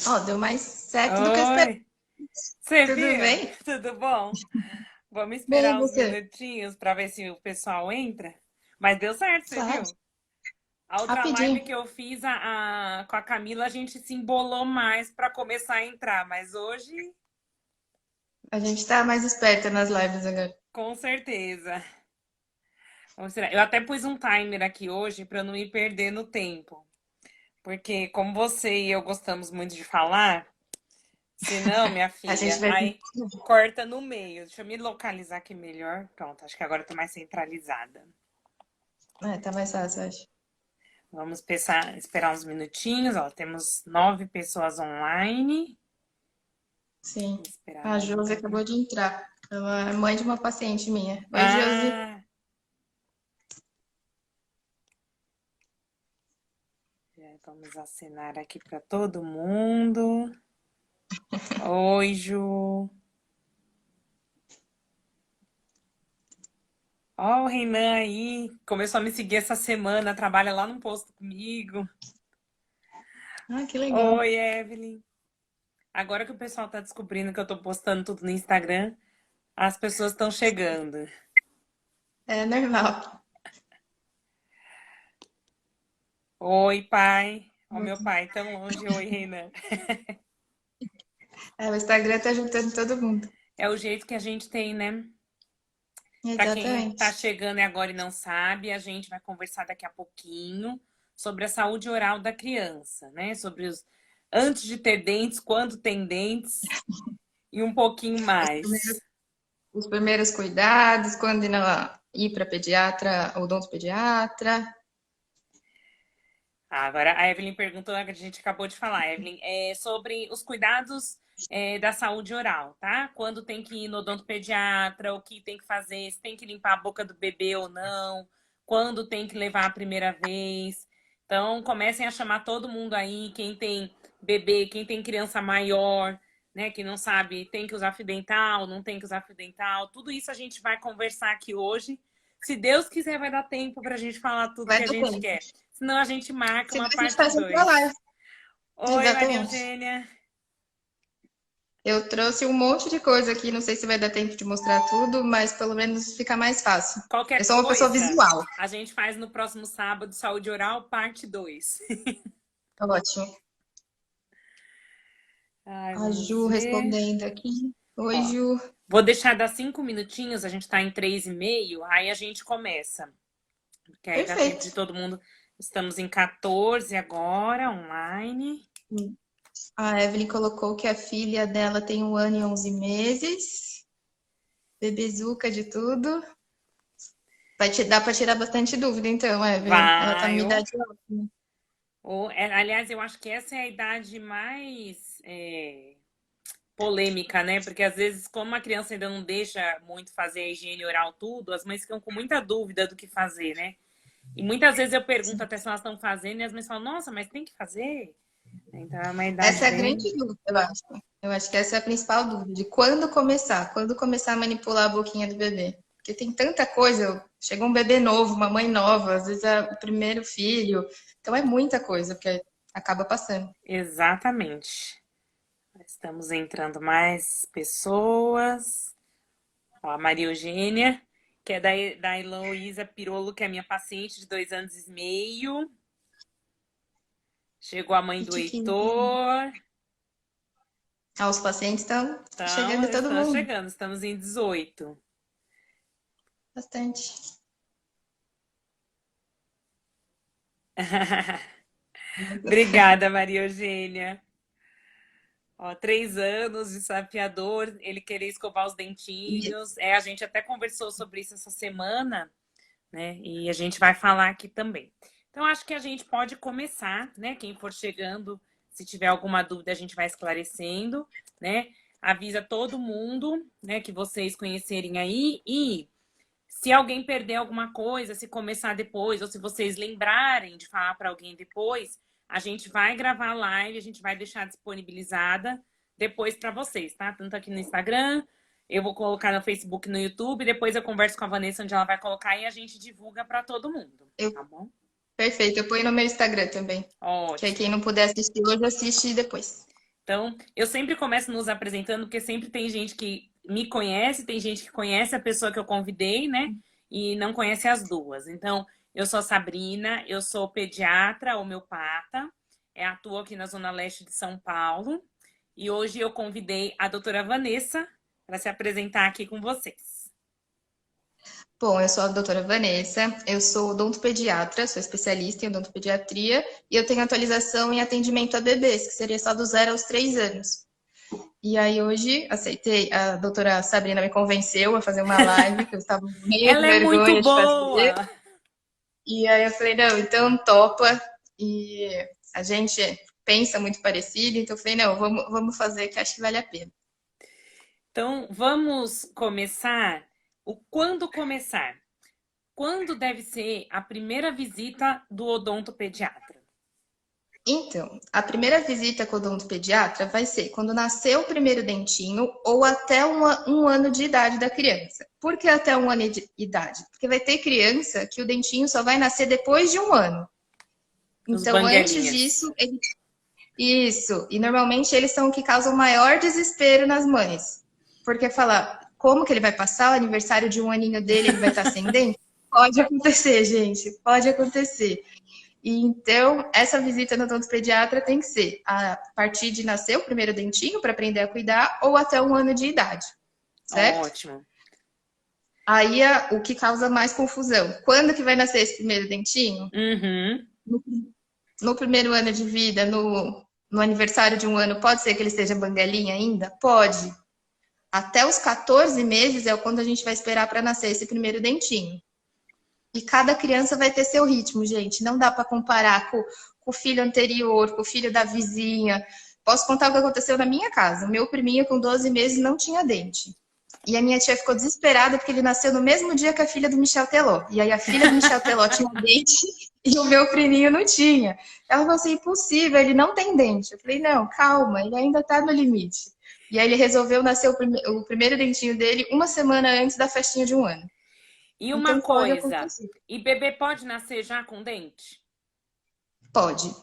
Ó, deu mais certo do que eu esperava. Oi, você Tudo viu? bem? Tudo bom? Vamos Bem, e esperar uns você? minutinhos para ver se o pessoal entra. Mas deu certo, você Claro, viu? A outra live rapidinho. que eu fiz com a Camila, a gente se embolou mais para começar a entrar, mas hoje, A gente tá mais esperta nas lives agora. com certeza. Vamos esperar. Eu até pus um timer aqui hoje para não me perder no tempo, porque como você e eu gostamos muito de falar, se não, minha A gente filha, vai. aí corta no meio. Deixa eu me localizar aqui melhor. Pronto, acho que agora eu tô mais centralizada. É, tá mais fácil, eu acho. Vamos esperar uns minutinhos. Ó, temos 9 pessoas online. Sim. Esperar A mais um Josi pouquinho. acabou de entrar. Ela é mãe de uma paciente minha. Oi, Josi. Ah, já vamos acenar aqui para todo mundo. Oi, Ju. Ó, o Reinan aí. Começou a me seguir essa semana. Trabalha lá no posto comigo. Ah, que legal. Oi, Evelyn. Agora que o pessoal tá descobrindo que eu tô postando tudo no Instagram, as pessoas estão chegando. É normal. Oi, pai. Ó, meu pai tão longe. Oi, Renan. É, o Instagram tá juntando todo mundo. É o jeito que a gente tem, né? Para quem tá Exatamente. chegando agora e não sabe, a gente vai conversar daqui a pouquinho sobre a saúde oral da criança, né? Sobre os antes de ter dentes, quando tem dentes e um pouquinho Os primeiros, mais. os primeiros cuidados, quando ir para pediatra, odontopediatra. Agora, a Evelyn perguntou, a gente acabou de falar, Evelyn, sobre os cuidados da saúde oral, tá? Quando tem que ir no odontopediatra, o que tem que fazer, se tem que limpar a boca do bebê ou não, quando tem que levar a primeira vez. Então, comecem a chamar todo mundo aí, quem tem bebê, quem tem criança maior, né, que não sabe, tem que usar fio dental, não tem que usar fio dental. Tudo isso a gente vai conversar aqui hoje. Se Deus quiser, vai dar tempo para a gente falar tudo Vai que a dar gente tempo. quer. Senão a gente marca Senão uma a gente parte faz outra 2. live. Oi, Maria Exatamente. Eugênia. Eu trouxe um monte de coisa aqui, não sei se vai dar tempo de mostrar tudo, mas pelo menos fica mais fácil. Eu Qualquer sou uma pessoa coisa, visual. a gente faz no próximo sábado, Saúde Oral, parte 2. Ótimo. Ai, A vamos Ju ver. respondendo aqui. Oi, Ó, Ju. vou deixar dar 5 minutinhos, a gente tá em 3 e meio, aí a gente começa. Porque aí dá tempo de Perfeito. todo mundo. Estamos em 14 agora, online. A Evelyn colocou que a filha dela tem 1 ano e 11 meses. Bebezuca de tudo. Dá para tirar bastante dúvida, então, Evelyn. Ela tá Vai. numa idade ótima. Aliás, eu acho que essa é a idade mais polêmica, né? Porque às vezes, como a criança ainda não deixa muito fazer a higiene oral tudo, as mães ficam com muita dúvida do que fazer, né? E muitas vezes eu pergunto até se elas estão fazendo e as mães falam, nossa, mas tem que fazer? Então é uma idade Essa é a bem. grande dúvida, eu acho. Eu acho que essa é a principal dúvida, de quando começar a manipular a boquinha do bebê. Porque tem tanta coisa, chega um bebê novo, uma mãe nova, às vezes é o primeiro filho, então é muita coisa, porque acaba passando. Exatamente. Estamos entrando mais pessoas. Ó, a Maria Eugênia, que é da Heloísa Pirolo, que é minha paciente de 2 anos e meio. Chegou a mãe do Pitiquinho. Heitor. Ah, os pacientes estão Então, chegando todo estamos mundo, chegando, estamos em 18. bastante. Obrigada, Maria Eugênia. Ó, 3 anos de sapeador, ele querer escovar os E dentinhos. A gente até conversou sobre isso essa semana, né? E a gente vai falar aqui também. Então, acho que a gente pode começar, né? Quem for chegando, se tiver alguma dúvida, a gente vai esclarecendo, né? Avisa todo mundo, né, que vocês conhecerem aí. E se alguém perder alguma coisa, se começar depois, ou se vocês lembrarem de falar para alguém depois, a gente vai gravar a live, a gente vai deixar disponibilizada depois para vocês, tá? Tanto aqui no Instagram, eu vou colocar no Facebook, no YouTube, depois eu converso com a Vanessa onde ela vai colocar e a gente divulga para todo mundo, eu, tá bom? perfeito, eu ponho no meu Instagram também. Que aí quem Ótimo. não puder assistir hoje, assiste depois. Então, eu sempre começo nos apresentando, porque sempre tem gente que me conhece, tem gente que conhece a pessoa que eu convidei, né? E não conhece as duas. Então, eu sou a Sabrina, eu sou pediatra, homeopata, atuo aqui na Zona Leste de São Paulo. E hoje eu convidei a doutora Vanessa para se apresentar aqui com vocês. Bom, eu sou a doutora Vanessa, eu sou odontopediatra, sou especialista em odontopediatria e eu tenho atualização em atendimento a bebês, que seria só do 0 aos 3 anos. E aí hoje aceitei, a doutora Sabrina me convenceu a fazer uma live, que eu estava meio Ela é muito vergonha de fazer. boa! E aí eu falei, não, então topa. E a gente pensa muito parecido, então eu falei, não, vamos fazer que acho que vale a pena. Então, vamos começar. O quando começar? Quando deve ser a primeira visita do odontopediatra? Então, a primeira visita com o odontopediatra vai ser quando nasceu o primeiro dentinho ou até um ano de idade da criança. Por que até um ano de idade? Porque vai ter criança que o dentinho só vai nascer depois de um ano. Os Então, antes banguelinhas. disso, isso. E normalmente eles são o que causam maior desespero nas mães. Porque falar, como que ele vai passar o aniversário de um aninho dele, ele vai estar sem dente? Pode acontecer, gente, pode acontecer. E então, essa visita no odontopediatra tem que ser a partir de nascer o primeiro dentinho para aprender a cuidar ou até um ano de idade, certo? Ótimo. Aí o que causa mais confusão. Quando que vai nascer esse primeiro dentinho? Uhum. No primeiro ano de vida, no aniversário de um ano, pode ser que ele esteja banguelinha ainda? Pode. Até os 14 meses é quando a gente vai esperar para nascer esse primeiro dentinho. E cada criança vai ter seu ritmo, gente. Não dá para comparar com o filho anterior, com o filho da vizinha. Posso contar o que aconteceu na minha casa. O meu priminho, com 12 meses, não tinha dente. E a minha tia ficou desesperada porque ele nasceu no mesmo dia que a filha do Michel Teló. E aí a filha do Michel Teló tinha dente e o meu priminho não tinha. Ela falou assim, impossível, ele não tem dente. Eu falei, não, calma, ele ainda está no limite. E aí ele resolveu nascer o primeiro dentinho dele uma semana antes da festinha de um ano. E uma Então pode coisa, acontecer. e bebê pode nascer já com dente? Pode.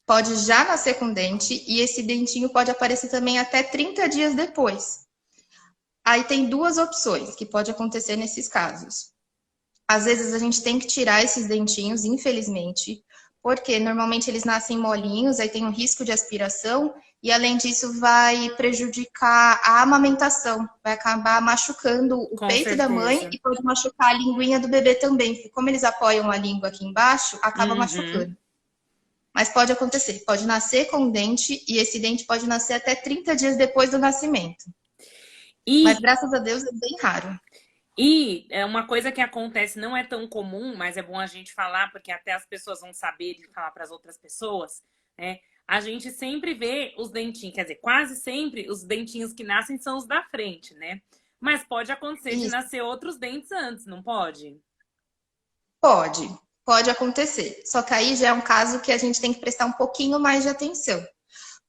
Pode já nascer com dente e esse dentinho pode aparecer também até 30 dias depois. Aí tem duas opções que pode acontecer nesses casos. Às vezes a gente tem que tirar esses dentinhos, infelizmente, porque normalmente eles nascem molinhos, aí tem um risco de aspiração e além disso vai prejudicar a amamentação, vai acabar machucando o Com peito da mãe certeza. e pode machucar a linguinha do bebê também, porque como eles apoiam a língua aqui embaixo, acaba Uhum. machucando. Mas pode acontecer, pode nascer com dente e esse dente pode nascer até 30 dias depois do nascimento. Mas graças a Deus é bem raro. E é uma coisa que acontece, não é tão comum, mas é bom a gente falar, porque até as pessoas vão saber e falar para as outras pessoas, né? A gente sempre vê os dentinhos, quer dizer, quase sempre os dentinhos que nascem são os da frente, né? Mas pode acontecer de Isso. nascer outros dentes antes, não pode? Pode acontecer. Só que aí já é um caso que a gente tem que prestar um pouquinho mais de atenção.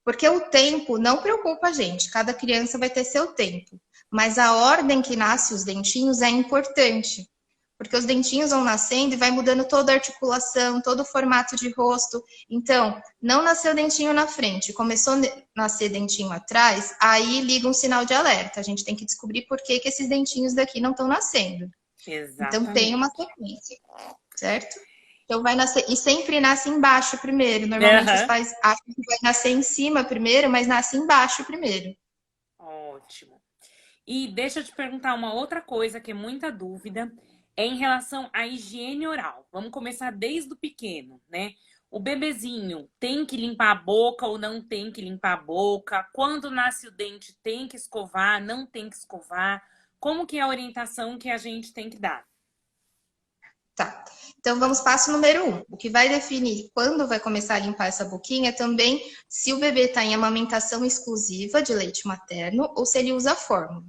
Porque o tempo não preocupa a gente, cada criança vai ter seu tempo. Mas a ordem que nasce os dentinhos é importante. Porque os dentinhos vão nascendo e vai mudando toda a articulação, todo o formato de rosto. Então, não nasceu dentinho na frente, começou a nascer dentinho atrás, aí liga um sinal de alerta. A gente tem que descobrir por que esses dentinhos daqui não estão nascendo. Exatamente. Então, tem uma sequência, certo? Então, vai nascer, e sempre nasce embaixo primeiro. Normalmente os pais acham que vai nascer em cima primeiro, mas nasce embaixo primeiro. Ótimo. E deixa eu te perguntar uma outra coisa que é muita dúvida, é em relação à higiene oral. Vamos começar desde o pequeno, né? O bebezinho tem que limpar a boca ou não tem que limpar a boca? Quando nasce o dente, tem que escovar, não tem que escovar? Como que é a orientação que a gente tem que dar? Tá. Então vamos passo número 1. O que vai definir quando vai começar a limpar essa boquinha é também se o bebê está em amamentação exclusiva de leite materno ou se ele usa fórmula.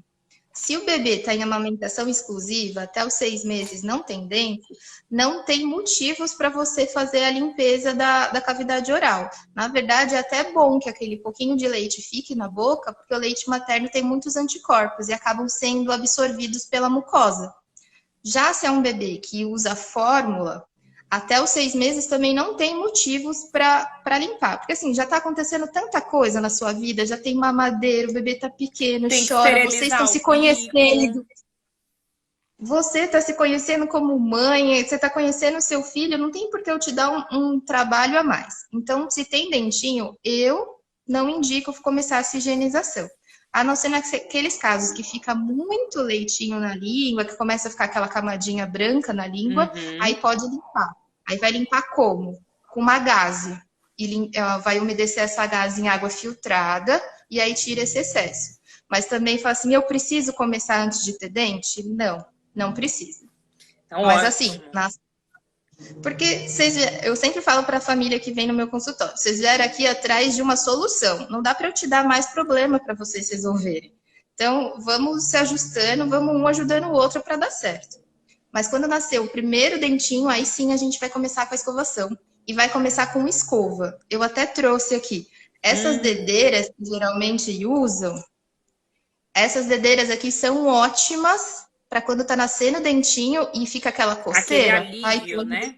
Se o bebê está em amamentação exclusiva, até os 6 meses não tem dente, não tem motivos para você fazer a limpeza da cavidade oral. Na verdade, é até bom que aquele pouquinho de leite fique na boca, porque o leite materno tem muitos anticorpos e acabam sendo absorvidos pela mucosa. Já se é um bebê que usa fórmula, até os 6 meses também não tem motivos para limpar. Porque assim, já está acontecendo tanta coisa na sua vida, já tem mamadeira, o bebê tá pequeno, Tem que chora, vocês estão esterilizar se o bico. conhecendo. Você está se conhecendo como mãe, você está conhecendo o seu filho, não tem por que eu te dar um trabalho a mais. Então, se tem dentinho, eu não indico começar essa higienização. A não ser naqueles casos que fica muito leitinho na língua, que começa a ficar aquela camadinha branca na língua, aí pode limpar. Aí vai limpar como? Com uma gaze. E vai umedecer essa gaze em água filtrada e aí tira esse excesso. Mas também fala assim, eu preciso começar antes de ter dente? Não. Não precisa. Então, mas ótimo. assim, porque eu sempre falo para a família que vem no meu consultório, vocês vieram aqui atrás de uma solução. Não dá para eu te dar mais problema para vocês resolverem. Então, vamos se ajustando, vamos um ajudando o outro para dar certo. Mas quando nascer o primeiro dentinho, aí sim a gente vai começar com a escovação. E vai começar com escova. Eu até trouxe aqui. Essas dedeiras que geralmente usam, essas dedeiras aqui são ótimas para quando tá nascendo o dentinho e fica aquela coceira. Aquele alívio, né?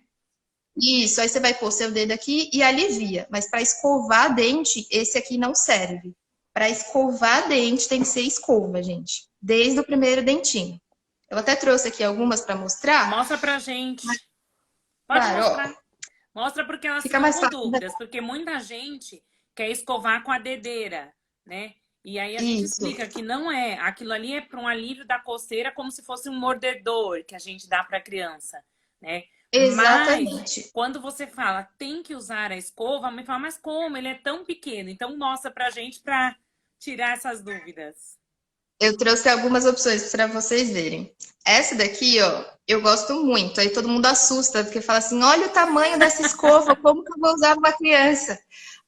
Isso, aí você vai pôr seu dedo aqui e alivia. Mas para escovar dente, esse aqui não serve. Para escovar dente tem que ser escova, gente. Desde o primeiro dentinho. Eu até trouxe aqui algumas para mostrar. Mostra pra gente. Pode mostrar. Ó. Mostra porque elas ficam com dúvidas. Porque muita gente quer escovar com a dedeira, né? E aí a gente explica que não é. Aquilo ali é para um alívio da coceira, como se fosse um mordedor que a gente dá para a criança, né? Exatamente. Mas quando você fala tem que usar a escova, me fala, mas como? Ele é tão pequeno. Então mostra pra gente para tirar essas dúvidas. Eu trouxe algumas opções para vocês verem. Essa daqui, ó, eu gosto muito. Aí todo mundo assusta, porque fala assim, olha o tamanho dessa escova, como que eu vou usar para criança?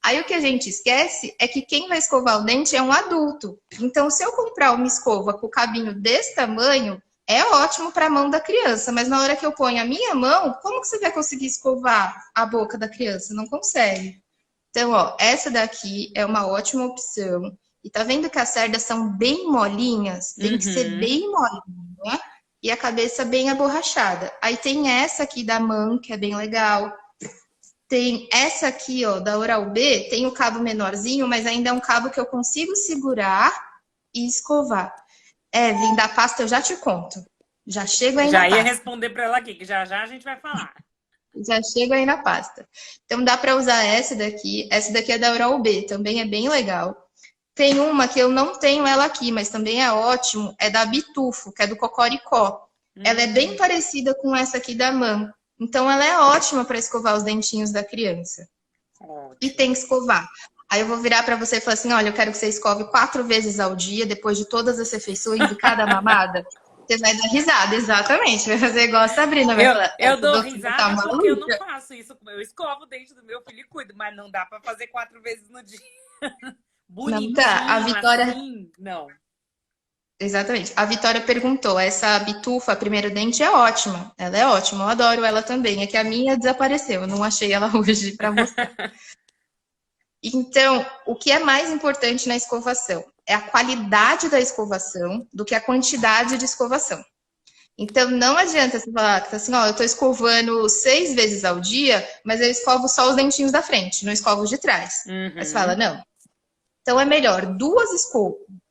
Aí o que a gente esquece é que quem vai escovar o dente é um adulto. Então, se eu comprar uma escova com o cabinho desse tamanho, é ótimo para a mão da criança. Mas na hora que eu ponho a minha mão, como que você vai conseguir escovar a boca da criança? Não consegue. Então, ó, essa daqui é uma ótima opção. E tá vendo que as cerdas são bem molinhas? Tem que ser bem molinha. E a cabeça bem aborrachada. Aí tem essa aqui da MAN, que é bem legal. Tem essa aqui, ó, da Oral-B, tem o cabo menorzinho, mas ainda é um cabo que eu consigo segurar e escovar. Evelyn, da pasta eu já te conto. Já chego aí na pasta. Já ia responder para ela aqui, que já já a gente vai falar. Já chego aí na pasta. Então dá para usar essa daqui. Essa daqui é da Oral-B, também é bem legal. Tem uma que eu não tenho ela aqui, mas também é ótimo, é da Bitufo, que é do Cocoricó. Ela é bem parecida com essa aqui da MAN. Então, ela é ótima para escovar os dentinhos da criança. E tem que escovar. Aí eu vou virar para você e falar assim, olha, eu quero que você escove 4 vezes ao dia, depois de todas as refeições e cada mamada. Você vai dar risada, exatamente. Vai fazer igual a Sabrina. Vai falar, eu dou risada porque eu não faço isso. Eu escovo o dente do meu filho e cuido, mas não dá para fazer 4 vezes no dia. Bonitinho, não dá. A Vitória... assim, não. Exatamente. A Vitória perguntou, essa Bitufa, a primeiro dente, é ótima. Ela é ótima, eu adoro ela também. É que a minha desapareceu, eu não achei ela hoje para mostrar. Então, o que é mais importante na escovação? É a qualidade da escovação do que a quantidade de escovação. Então, não adianta você falar assim, ó, eu tô escovando 6 vezes ao dia, mas eu escovo só os dentinhos da frente, não escovo os de trás. Aí você fala, não. Então, é melhor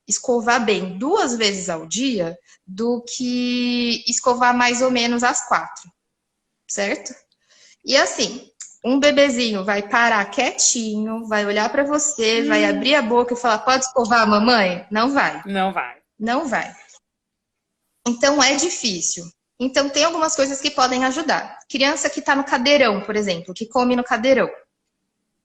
escovar bem 2 vezes ao dia do que escovar mais ou menos às 4, certo? E assim, um bebezinho vai parar quietinho, vai olhar para você, vai abrir a boca e falar, pode escovar, mamãe? Não vai. Não vai. Não vai. Então, é difícil. Então, tem algumas coisas que podem ajudar. Criança que está no cadeirão, por exemplo, que come no cadeirão.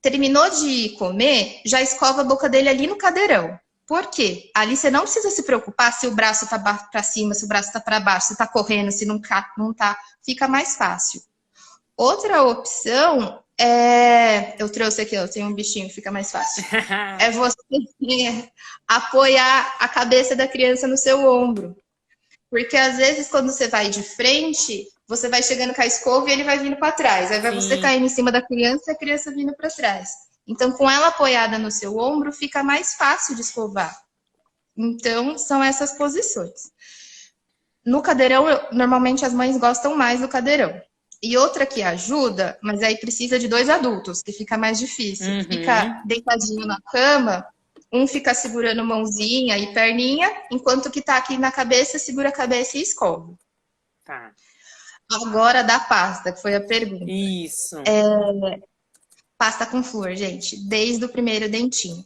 Terminou de comer, já escova a boca dele ali no cadeirão. Por quê? Ali você não precisa se preocupar se o braço tá para cima, se o braço tá para baixo, se tá correndo, se não tá. Fica mais fácil. Outra opção é... Eu trouxe aqui, ó, tem um bichinho, fica mais fácil. É você apoiar a cabeça da criança no seu ombro. Porque às vezes quando você vai de frente, você vai chegando com a escova e ele vai vindo para trás. Aí vai você caindo em cima da criança e a criança vindo para trás. Então, com ela apoiada no seu ombro, fica mais fácil de escovar. Então, são essas posições. No cadeirão, normalmente as mães gostam mais do cadeirão. E outra que ajuda, mas aí precisa de 2 adultos, que fica mais difícil. Fica deitadinho na cama, um fica segurando mãozinha e perninha, enquanto o que tá aqui na cabeça segura a cabeça e escova. Tá. Agora da pasta, que foi a pergunta. Isso. Pasta com flúor, gente, desde o primeiro dentinho.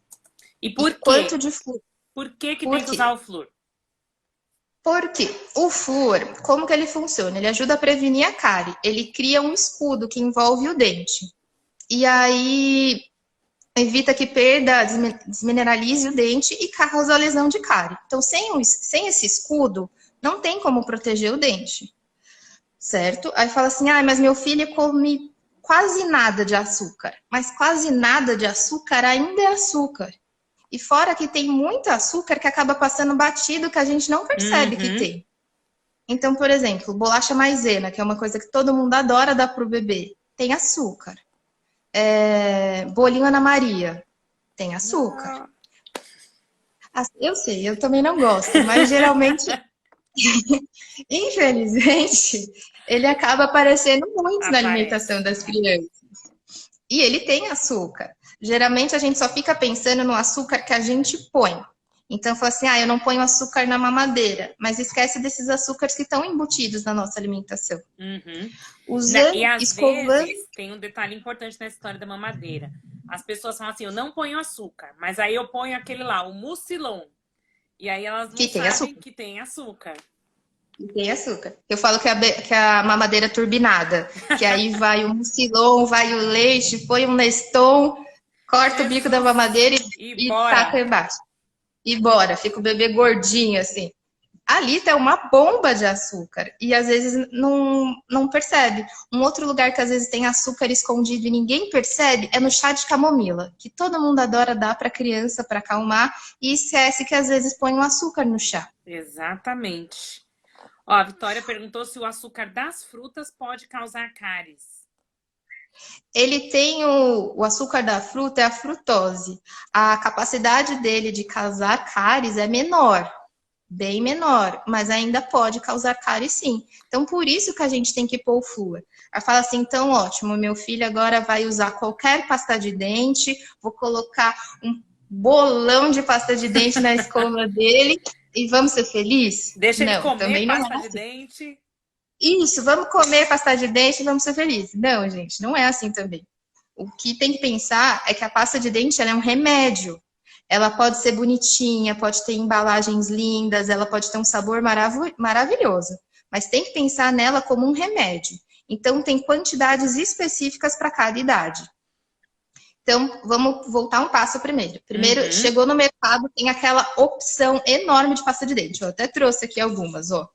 E por quê? Quanto de flúor? Por que tem que usar o flúor? Porque o flúor, como que ele funciona? Ele ajuda a prevenir a cárie. Ele cria um escudo que envolve o dente. E aí evita que perda, desmineralize o dente e causa lesão de cárie. Então, sem esse escudo, não tem como proteger o dente. Certo? Aí fala assim, mas meu filho come quase nada de açúcar. Mas quase nada de açúcar ainda é açúcar. E fora que tem muito açúcar que acaba passando batido que a gente não percebe que tem. Então, por exemplo, bolacha maisena, que é uma coisa que todo mundo adora dar pro bebê, tem açúcar. Bolinho Ana Maria, tem açúcar. Eu sei, eu também não gosto, mas geralmente, infelizmente, ele acaba aparecendo muito na alimentação das crianças. E ele tem açúcar. Geralmente a gente só fica pensando no açúcar que a gente põe. Então, fala assim, eu não ponho açúcar na mamadeira, mas esquece desses açúcares que estão embutidos na nossa alimentação. E às vezes, tem um detalhe importante na história da mamadeira. As pessoas falam assim, eu não ponho açúcar, mas aí eu ponho aquele lá, o mucilon. E aí elas não sabem que tem açúcar. Tem açúcar. Eu falo que a mamadeira turbinada, que aí vai o mucilon, vai o leite, põe um Neston, corta o bico da mamadeira e taca embaixo. E bora, fica o bebê gordinho, assim. Ali tá uma bomba de açúcar e às vezes não percebe. Um outro lugar que às vezes tem açúcar escondido e ninguém percebe é no chá de camomila, que todo mundo adora dar para criança para acalmar e esquece que às vezes põe um açúcar no chá. Exatamente. Ó, a Vitória perguntou se o açúcar das frutas pode causar cáries. Ele tem o açúcar da fruta, é a frutose. A capacidade dele de causar cáries é menor, bem menor, mas ainda pode causar cáries sim. Então, por isso que a gente tem que pôr o flúor. Aí fala assim, então ótimo, meu filho agora vai usar qualquer pasta de dente, vou colocar um bolão de pasta de dente na escova dele e vamos ser felizes? Deixa ele comer pasta de dente. Isso, vamos comer pasta de dente e vamos ser felizes. Não, gente, não é assim também. O que tem que pensar é que a pasta de dente ela é um remédio. Ela pode ser bonitinha, pode ter embalagens lindas, ela pode ter um sabor maravilhoso. Mas tem que pensar nela como um remédio. Então, tem quantidades específicas para cada idade. Então, vamos voltar um passo primeiro. Primeiro, chegou no mercado, tem aquela opção enorme de pasta de dente. Eu até trouxe aqui algumas, ó.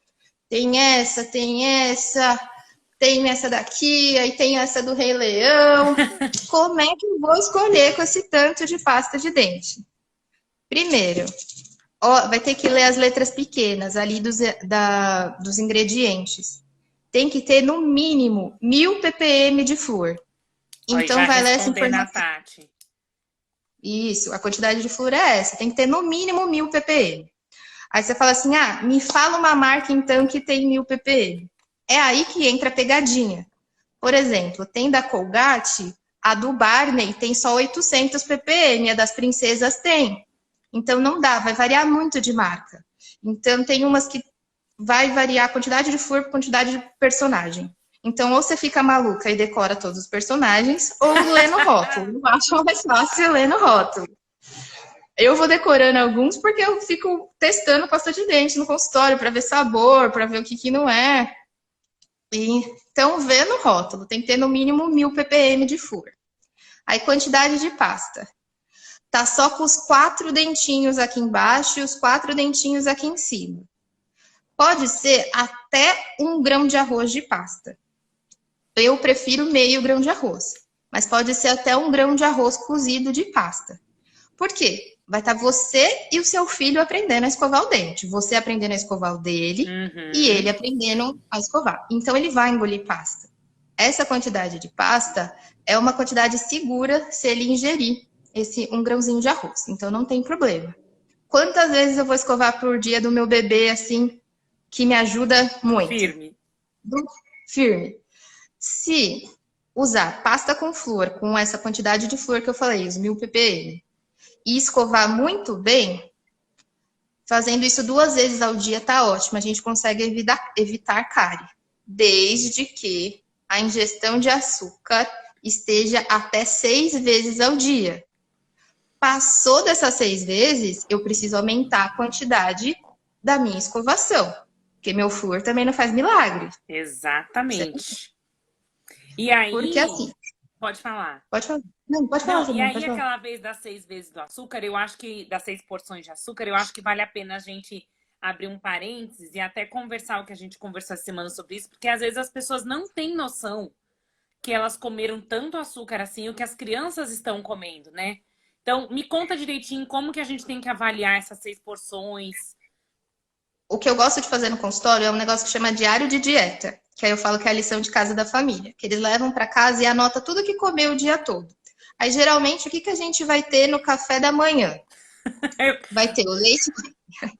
Tem essa daqui, aí tem essa do Rei Leão. Como é que eu vou escolher com esse tanto de pasta de dente? Primeiro, vai ter que ler as letras pequenas ali dos ingredientes. Tem que ter, no mínimo, 1000 ppm de flúor. Então, vai ler essa informação. Isso, a quantidade de flúor é essa. Tem que ter, no mínimo, 1000 ppm. Aí você fala assim, me fala uma marca, então, que tem 1000 ppm. É aí que entra a pegadinha. Por exemplo, tem da Colgate, a do Barney tem só 800 ppm, a das princesas tem. Então, não dá, vai variar muito de marca. Então, tem umas que vai variar a quantidade de flúor por quantidade de personagem. Então, ou você fica maluca e decora todos os personagens, ou lê no rótulo. Eu acho mais fácil ler no rótulo. Eu vou decorando alguns porque eu fico testando pasta de dente no consultório para ver sabor, para ver o que não é. Então, vê no rótulo. Tem que ter no mínimo 1000 ppm de flúor. Aí, quantidade de pasta. Tá só com os 4 dentinhos aqui embaixo e os 4 dentinhos aqui em cima. Pode ser até 1 grão de arroz de pasta. Eu prefiro meio grão de arroz. Mas pode ser até 1 grão de arroz cozido de pasta. Por quê? Vai estar você e o seu filho aprendendo a escovar o dente. Você aprendendo a escovar o dele e ele aprendendo a escovar. Então, ele vai engolir pasta. Essa quantidade de pasta é uma quantidade segura se ele ingerir esse 1 grãozinho de arroz. Então, não tem problema. Quantas vezes eu vou escovar por dia do meu bebê, assim, que me ajuda muito? Firme. Firme. Se usar pasta com flúor, com essa quantidade de flúor que eu falei, os 1000 ppm, e escovar muito bem, fazendo isso 2 vezes ao dia tá ótimo. A gente consegue evitar cárie, desde que a ingestão de açúcar esteja até 6 vezes ao dia. Passou dessas 6 vezes, eu preciso aumentar a quantidade da minha escovação, porque meu flúor também não faz milagre. Exatamente. Certo? E aí... Porque assim... Pode falar. Pode falar. Não, pode falar. Não, e aí, pode aquela vez das 6 vezes do açúcar, eu acho que, das 6 porções de açúcar, eu acho que vale a pena a gente abrir um parênteses e até conversar o que a gente conversou essa semana sobre isso, porque às vezes as pessoas não têm noção que elas comeram tanto açúcar assim, o que as crianças estão comendo, né? Então, me conta direitinho como que a gente tem que avaliar essas 6 porções. O que eu gosto de fazer no consultório é um negócio que chama diário de dieta, que aí eu falo que é a lição de casa da família, que eles levam para casa e anota tudo que comeu o dia todo. Aí, geralmente, o que a gente vai ter no café da manhã? Vai ter o leite...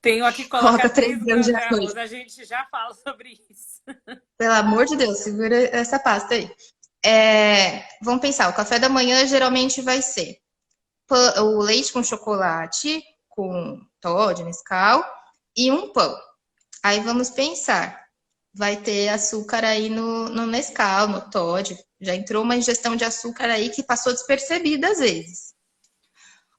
Tenho aqui coloca 3 gramas de arroz. A gente já fala sobre isso. Pelo amor de Deus, segura essa pasta aí. Vamos pensar, o café da manhã geralmente vai ser o leite com chocolate, com Toddy, Nescau e um pão. Aí vamos pensar, vai ter açúcar aí no Nescau, no Toddy. Já entrou uma ingestão de açúcar aí que passou despercebida às vezes.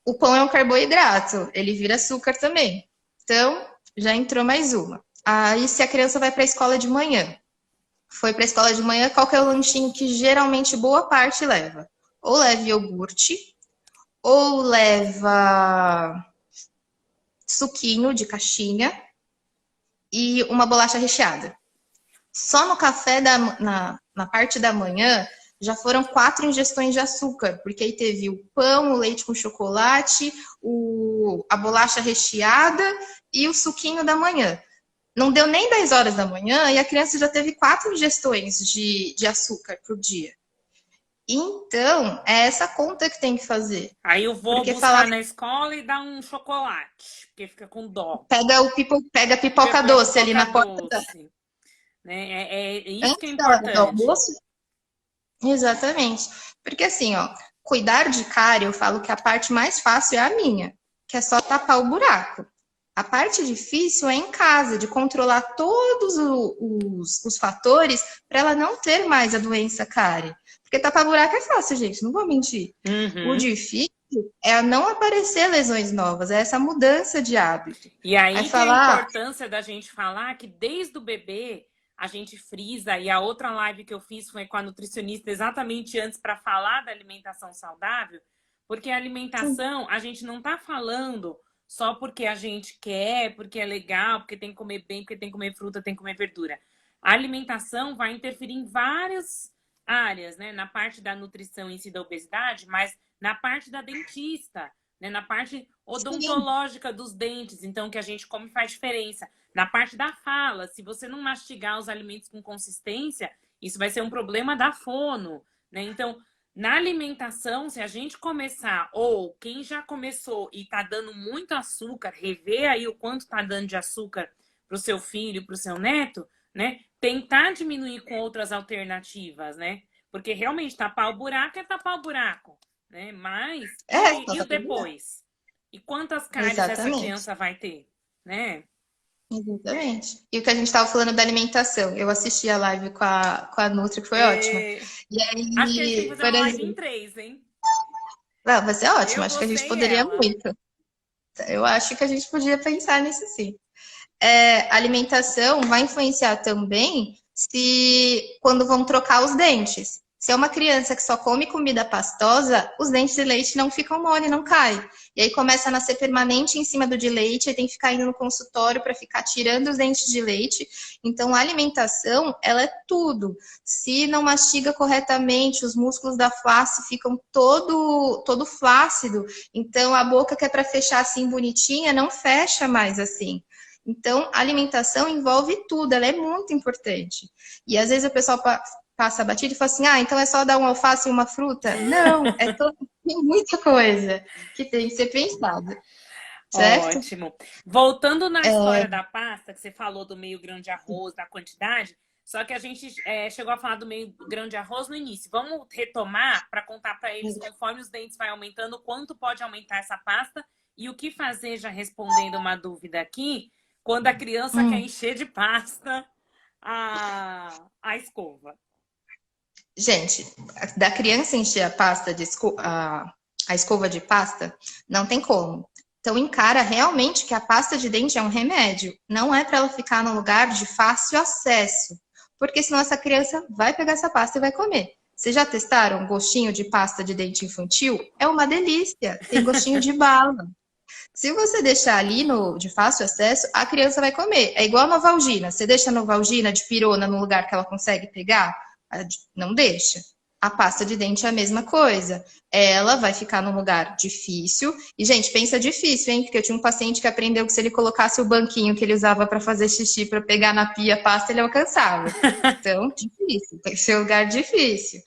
O pão é um carboidrato, ele vira açúcar também. Então, já entrou mais uma. Aí, se a criança vai para a escola de manhã, foi para a escola de manhã, qual que é o lanchinho que geralmente boa parte leva? Ou leva iogurte, ou leva suquinho de caixinha e uma bolacha recheada. Só no café na parte da manhã já foram 4 ingestões de açúcar, porque aí teve o pão, o leite com chocolate, a bolacha recheada e o suquinho da manhã. Não deu nem 10 horas da manhã e a criança já teve 4 ingestões de açúcar por dia. Então, é essa conta que tem que fazer. Aí eu vou buscar na escola e dar um chocolate, porque fica com dó. Pega a pipoca doce ali na porta. Né? É isso que é importante. Do almoço. Exatamente. Porque assim, ó, cuidar de cárie, eu falo que a parte mais fácil é a minha, que é só tapar o buraco. A parte difícil é em casa, de controlar todos os fatores para ela não ter mais a doença cárie. Porque tapar buraco é fácil, gente, não vou mentir. Uhum. O difícil é não aparecer lesões novas, é essa mudança de hábito. E aí que a importância da gente falar que desde o bebê a gente frisa, e a outra live que eu fiz foi com a nutricionista exatamente antes para falar da alimentação saudável, porque a alimentação, a gente não está falando só porque a gente quer, porque é legal, porque tem que comer bem, porque tem que comer fruta, tem que comer verdura. A alimentação vai interferir em várias áreas, né? Na parte da nutrição em si da obesidade, mas na parte da dentista, né? Na parte odontológica dos dentes, então que a gente come faz diferença. Na parte da fala, se você não mastigar os alimentos com consistência, isso vai ser um problema da fono, né? Então, na alimentação, se a gente começar, ou quem já começou e tá dando muito açúcar, rever aí o quanto tá dando de açúcar pro seu filho, pro seu neto, né? Tentar diminuir com outras alternativas, né? Porque realmente tapar o buraco é tapar o buraco, né? Mas, e o depois? E quantas cáries essa criança vai ter, né? Exatamente. E o que a gente estava falando da alimentação, eu assisti a live com a Nutri, que foi ótima. E aí, acho que a gente tem que fazer uma live em 3, hein? Não, vai ser ótimo, acho que a gente poderia muito. Eu acho que a gente podia pensar nisso sim. A alimentação vai influenciar também quando vão trocar os dentes. Se é uma criança que só come comida pastosa, os dentes de leite não ficam mole, não caem. E aí começa a nascer permanente em cima do de leite, aí tem que ficar indo no consultório para ficar tirando os dentes de leite. Então, a alimentação, ela é tudo. Se não mastiga corretamente, os músculos da face ficam todo flácido. Então, a boca que é para fechar assim bonitinha, não fecha mais assim. Então, a alimentação envolve tudo, ela é muito importante. E às vezes o pessoal passa batido e fala assim, então é só dar um alface e uma fruta? Não, tem muita coisa que tem que ser pensada. Certo? Ótimo. Voltando na história da pasta, que você falou do meio grão de arroz, da quantidade, Só que a gente chegou a falar do meio grão de arroz no início. Vamos retomar para contar para eles, conforme os dentes vai aumentando, quanto pode aumentar essa pasta e o que fazer, já respondendo uma dúvida aqui, quando a criança quer encher de pasta a escova. Gente, da criança encher a pasta a escova de pasta, não tem como. Então, encara realmente que a pasta de dente é um remédio. Não é para ela ficar num lugar de fácil acesso. Porque senão essa criança vai pegar essa pasta e vai comer. Vocês já testaram um gostinho de pasta de dente infantil? É uma delícia. Tem gostinho de bala. Se você deixar ali de fácil acesso, a criança vai comer. É igual a Novalgina. Você deixa a Novalgina de pirona no lugar que ela consegue pegar? Não deixa. A pasta de dente é a mesma coisa. Ela vai ficar num lugar difícil. E, gente, pensa difícil, hein? Porque eu tinha um paciente que aprendeu que se ele colocasse o banquinho que ele usava para fazer xixi para pegar na pia a pasta, ele alcançava. Então, difícil. Tem que ser um lugar difícil.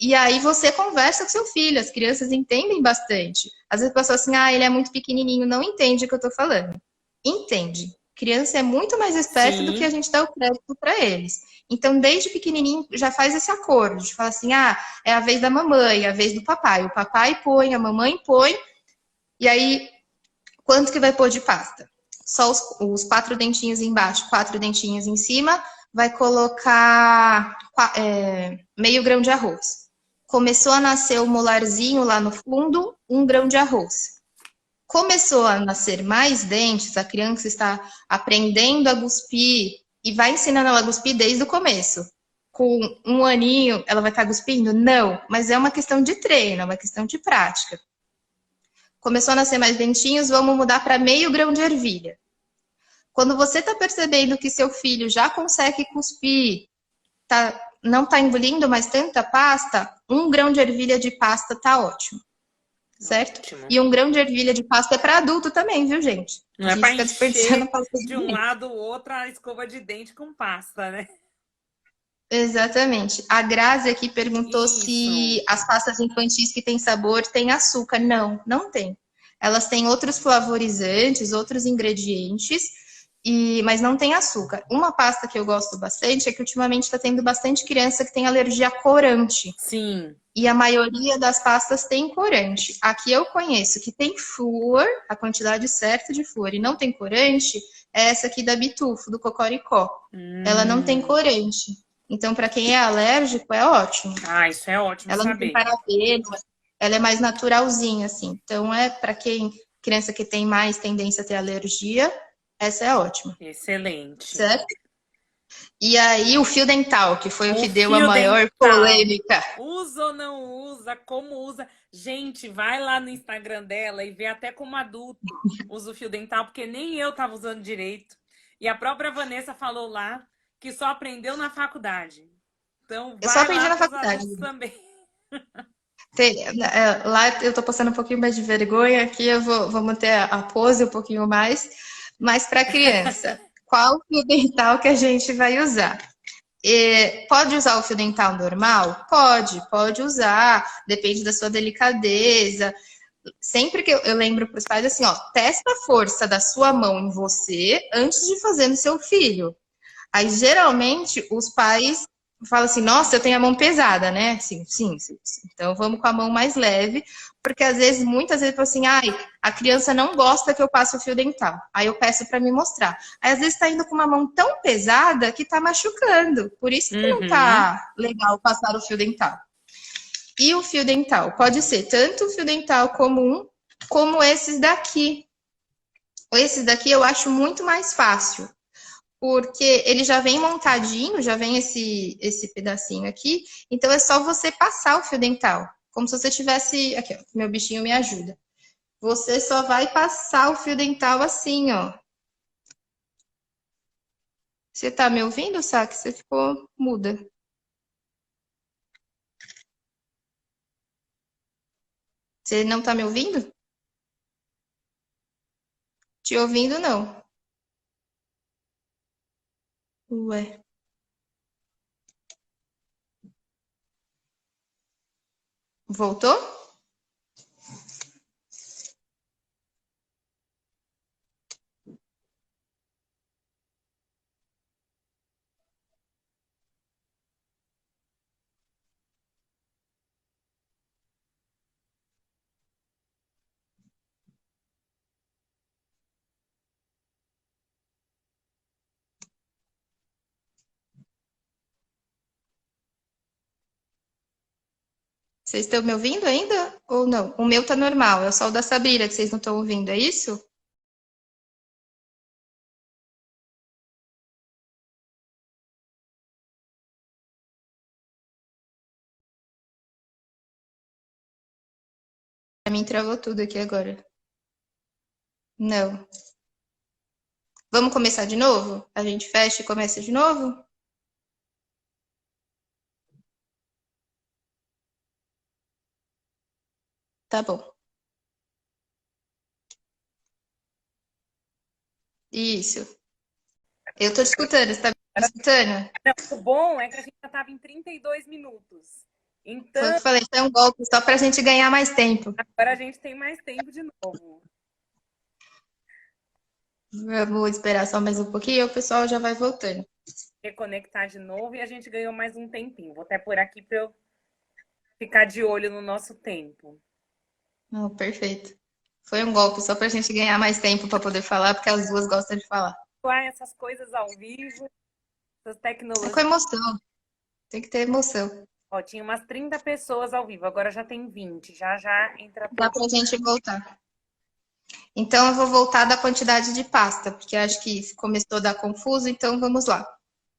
E aí você conversa com seu filho, as crianças entendem bastante. Às vezes a pessoa assim, ele é muito pequenininho, não entende o que eu tô falando. Entende. Criança é muito mais esperta do que a gente dá o crédito para eles. Então, desde pequenininho, já faz esse acordo, de falar assim, é a vez da mamãe, é a vez do papai. O papai põe, a mamãe põe, e aí, quanto que vai pôr de pasta? Só os 4 dentinhos embaixo, 4 dentinhos em cima, vai colocar meio grão de arroz. Começou a nascer o molarzinho lá no fundo, 1 grão de arroz. Começou a nascer mais dentes, a criança está aprendendo a cuspir e vai ensinando ela a cuspir desde o começo. Com 1 aninho, ela vai estar cuspindo? Não, mas é uma questão de treino, é uma questão de prática. Começou a nascer mais dentinhos, vamos mudar para meio grão de ervilha. Quando você está percebendo que seu filho já consegue cuspir, não está engolindo mais tanta pasta, 1 grão de ervilha de pasta tá ótimo. Certo? Ótimo. E 1 grão de ervilha de pasta é para adulto também, viu, gente? Não é para encher de um lado ou outro a escova de dente com pasta, né? Exatamente. A Grazi aqui perguntou se as pastas infantis que têm sabor têm açúcar. Não, não tem. Elas têm outros flavorizantes, outros ingredientes, mas não tem açúcar. Uma pasta que eu gosto bastante é que ultimamente está tendo bastante criança que tem alergia a corante. Sim. E a maioria das pastas tem corante. Aqui eu conheço que tem flúor, a quantidade certa de flúor, e não tem corante, é essa aqui da Bitufo, do Cocoricó. Ela não tem corante. Então, para quem é alérgico, é ótimo. Isso é ótimo ela saber. Não tem parabeno, ela é mais naturalzinha, assim. Então, para criança que tem mais tendência a ter alergia, essa é ótima. Excelente. Certo? E aí, o fio dental, que foi o que deu a maior polêmica. Usa ou não usa? Como usa? Gente, vai lá no Instagram dela e vê até como adulto usa o fio dental, porque nem eu tava usando direito. E a própria Vanessa falou lá que só aprendeu na faculdade. Então, eu só aprendi na faculdade também. Lá eu tô passando um pouquinho mais de vergonha, aqui eu vou manter a pose um pouquinho mais. Mas para criança, qual fio dental que a gente vai usar? Pode usar o fio dental normal? Pode usar, depende da sua delicadeza. Sempre que eu lembro para os pais assim, testa a força da sua mão em você antes de fazer no seu filho. Aí, geralmente, os pais falam assim, nossa, eu tenho a mão pesada, né? Sim. Então, vamos com a mão mais leve, porque muitas vezes, assim, a criança não gosta que eu passe o fio dental. Aí eu peço para me mostrar. Aí, às vezes, está indo com uma mão tão pesada que está machucando. Por isso que não tá legal passar o fio dental. E o fio dental pode ser tanto o fio dental comum, como esses daqui. Esses daqui eu acho muito mais fácil. Porque ele já vem montadinho, já vem esse pedacinho aqui, então é só você passar o fio dental, como se você tivesse, aqui ó, meu bichinho me ajuda. Você só vai passar o fio dental assim, ó. Você tá me ouvindo, Saki? Você ficou muda. Você não tá me ouvindo? Te ouvindo, não. Ué. Voltou? Vocês estão me ouvindo ainda ou não? O meu tá normal, é só o da Sabrina que vocês não estão ouvindo, é isso? Pra mim travou tudo aqui agora. Não. Vamos começar de novo? A gente fecha e começa de novo? Tá bom. Isso. Eu tô te escutando, você tá me escutando? O bom é que a gente já estava em 32 minutos. Foi o Então, que eu falei, foi um golpe só pra gente ganhar mais tempo. agora a gente tem mais tempo de novo. Vamos esperar só mais um pouquinho e o pessoal já vai voltando. Reconectar de novo e a gente ganhou mais um tempinho. Vou até por aqui para eu ficar de olho no nosso tempo. Não, perfeito. Foi um golpe só pra gente ganhar mais tempo pra poder falar, porque as duas gostam de falar. Essas coisas ao vivo, essas É tecnologias. com emoção. Tem que ter emoção. Ó, tinha umas 30 pessoas ao vivo, agora já tem 20. Já entra Dá todo. pra gente voltar. Então, eu vou voltar da quantidade de pasta, porque acho que começou a dar confuso, então vamos lá.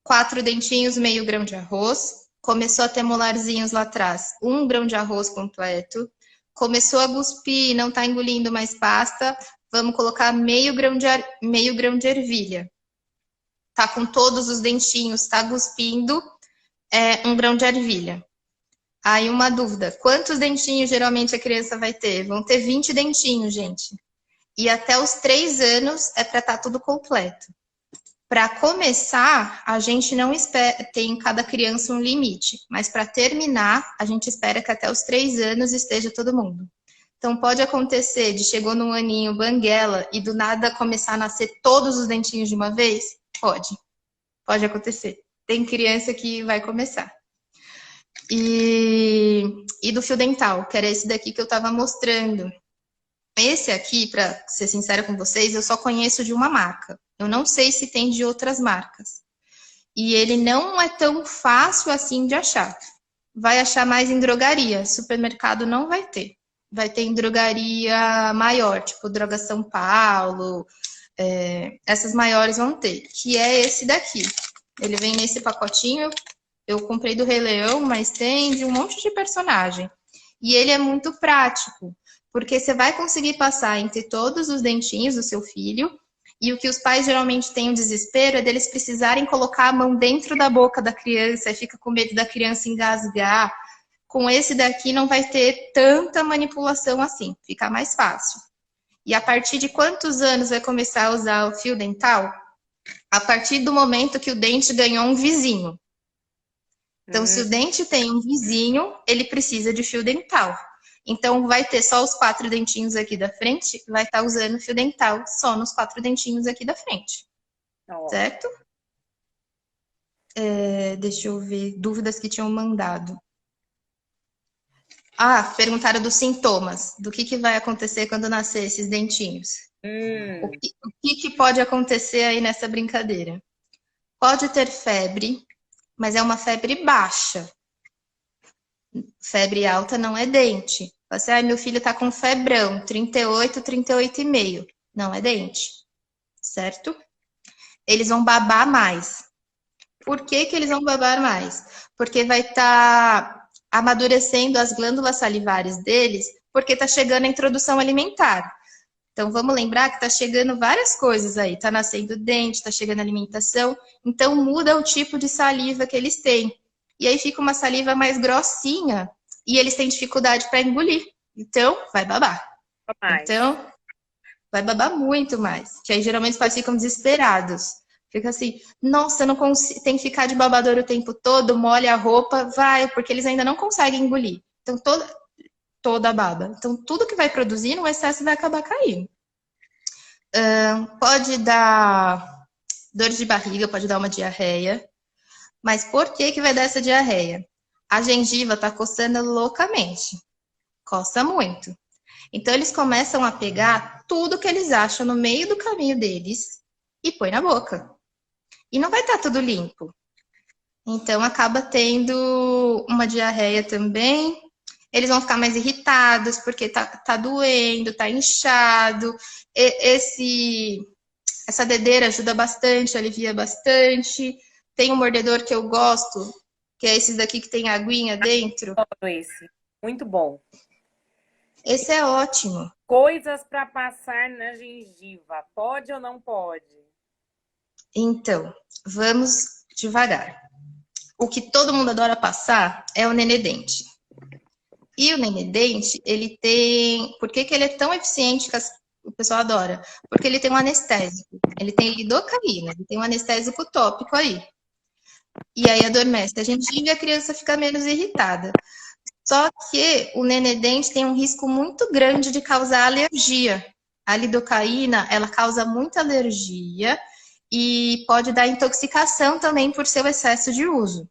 4 dentinhos, meio grão de arroz. Começou a ter molarzinhos lá atrás, 1 grão de arroz completo. Começou a cuspir, não está engolindo mais pasta, vamos colocar meio grão de ervilha. Tá com todos os dentinhos, tá cuspindo, 1 grão de ervilha. Aí uma dúvida, quantos dentinhos geralmente a criança vai ter? Vão ter 20 dentinhos, gente. E até os 3 anos é para estar tudo completo. Para começar, a gente não espera, tem em cada criança um limite, mas para terminar, a gente espera que até os 3 anos esteja todo mundo. Então pode acontecer de chegou num aninho banguela e do nada começar a nascer todos os dentinhos de uma vez? Pode acontecer. Tem criança que vai começar. E do fio dental, que era esse daqui que eu estava mostrando. Esse aqui, para ser sincera com vocês, eu só conheço de uma marca. Eu não sei se tem de outras marcas. E ele não é tão fácil assim de achar. Vai achar mais em drogaria. Supermercado não vai ter. Vai ter em drogaria maior, tipo Droga São Paulo. Essas maiores vão ter. Que é esse daqui. Ele vem nesse pacotinho. Eu comprei do Rei Leão, mas tem de um monte de personagem. E ele é muito prático, porque você vai conseguir passar entre todos os dentinhos do seu filho, e o que os pais geralmente têm um desespero é deles precisarem colocar a mão dentro da boca da criança, e fica com medo da criança engasgar. Com esse daqui não vai ter tanta manipulação assim, fica mais fácil. E a partir de quantos anos vai começar a usar o fio dental? A partir do momento que o dente ganhou um vizinho. Então, se o dente tem um vizinho, ele precisa de fio dental. Então, vai ter só os 4 dentinhos aqui da frente, vai estar usando fio dental só nos 4 dentinhos aqui da frente. Certo? Deixa eu ver, dúvidas que tinham mandado. Perguntaram dos sintomas, do que vai acontecer quando nascer esses dentinhos. O que pode acontecer aí nessa brincadeira? Pode ter febre, mas é uma febre baixa. Febre alta não é dente. Você, meu filho tá com febrão, 38, 38,5. Não é dente, certo? Eles vão babar mais. Por que eles vão babar mais? Porque vai estar amadurecendo as glândulas salivares deles, porque tá chegando a introdução alimentar. Então, vamos lembrar que tá chegando várias coisas aí. Tá nascendo dente, tá chegando alimentação. Então, muda o tipo de saliva que eles têm. E aí fica uma saliva mais grossinha e eles têm dificuldade para engolir. Então, vai babar. Então, vai babar muito mais. Que aí, geralmente, os pais ficam desesperados. Fica assim, nossa, não consigo, tem que ficar de babadouro o tempo todo, molha a roupa, vai, porque eles ainda não conseguem engolir. Então, toda a baba. Então, tudo que vai produzir, no excesso vai acabar caindo. Pode dar dor de barriga, pode dar uma diarreia. Mas por que vai dar essa diarreia? A gengiva tá coçando loucamente. Coça muito. Então, eles começam a pegar tudo que eles acham no meio do caminho deles e põe na boca. E não vai estar tudo limpo. Então, acaba tendo uma diarreia também. eles vão ficar mais irritados porque tá doendo, tá inchado. Essa dedeira ajuda bastante, alivia bastante. Tem um mordedor que eu gosto, que é esses daqui que tem aguinha dentro. Esse. Muito bom. Esse é ótimo. Coisas para passar na gengiva. Pode ou não pode? Então, vamos devagar. O que todo mundo adora passar é o Nenedente. E o Nenedente, ele tem... Por que ele é tão eficiente que o pessoal adora? Porque ele tem um anestésico. Ele tem lidocaína, ele tem um anestésico tópico aí. E aí adormece a gengiva e a criança fica menos irritada. Só que o Nenedente tem um risco muito grande de causar alergia. A lidocaína, ela causa muita alergia e pode dar intoxicação também por seu excesso de uso.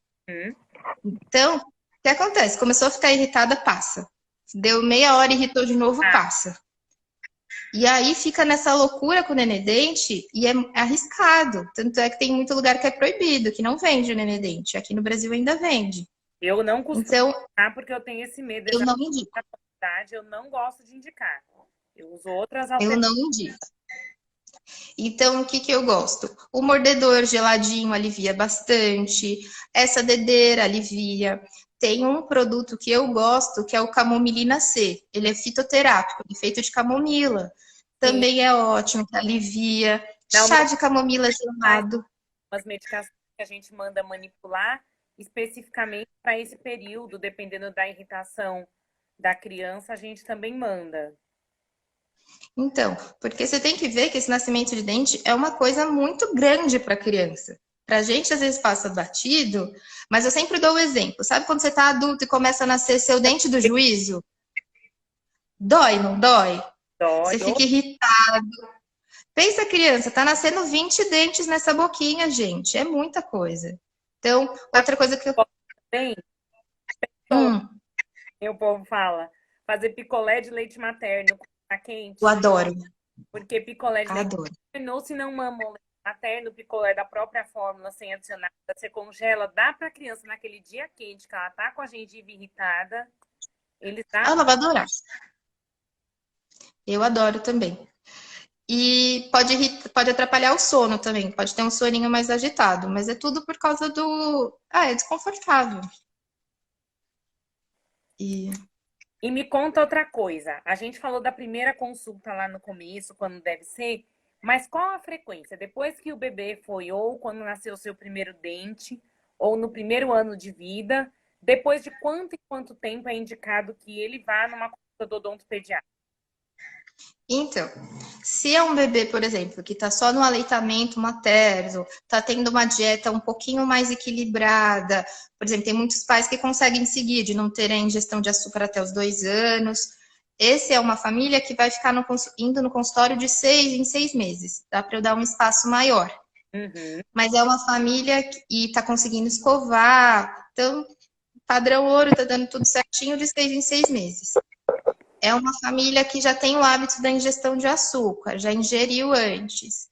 Então, o que acontece? Começou a ficar irritada, passa. Deu meia hora e irritou de novo, passa. E aí fica nessa loucura com o Nenedente e é arriscado. Tanto é que tem muito lugar que é proibido, que não vende o Nenedente. Aqui no Brasil ainda vende. Eu não costumo indicar porque eu tenho esse medo. Eu não indico. Eu não gosto de indicar. Eu uso outras alternativas. Eu não indico. Então, o que eu gosto? O mordedor geladinho alivia bastante. Essa dedeira alivia. Tem um produto que eu gosto, que é o Camomilina C. Ele é fitoterápico, é feito de camomila. Também é ótimo, que alivia. Chá de camomila gelado. As medicações que a gente manda manipular especificamente para esse período, dependendo da irritação da criança, a gente também manda. Então, porque você tem que ver que esse nascimento de dente é uma coisa muito grande para a criança. Para a gente, às vezes, passa batido, mas eu sempre dou o exemplo. Sabe quando você está adulto e começa a nascer seu dente do juízo? Dói, não dói? Você fica irritado. Pensa, a criança, tá nascendo 20 dentes nessa boquinha, gente. É muita coisa. Então, outra coisa que eu... O povo fala, fazer picolé de leite materno tá quente. Eu adoro. Porque picolé de leite materno, ou se não mama o leite materno, picolé da própria fórmula, sem adicionar, você congela, dá pra criança naquele dia quente, que ela tá com a gengiva irritada, eles dá... Ela vai adorar. Eu adoro também. E pode atrapalhar o sono também, pode ter um soninho mais agitado, mas é tudo por causa do... é desconfortável. E me conta outra coisa, a gente falou da primeira consulta lá no começo, quando deve ser, mas qual a frequência? Depois que o bebê foi, ou quando nasceu o seu primeiro dente, ou no primeiro ano de vida, depois de quanto e quanto tempo é indicado que ele vá numa consulta do odontopediatra? Então, se é um bebê, por exemplo, que está só no aleitamento materno, está tendo uma dieta um pouquinho mais equilibrada, por exemplo, tem muitos pais que conseguem seguir, de não terem ingestão de açúcar até os 2 anos. Essa é uma família que vai ficar indo no consultório de 6 em 6 meses. Dá para eu dar um espaço maior. Mas é uma família e está conseguindo escovar. Então, padrão ouro, está dando tudo certinho de 6 em 6 meses. É uma família que já tem o hábito da ingestão de açúcar, já ingeriu antes,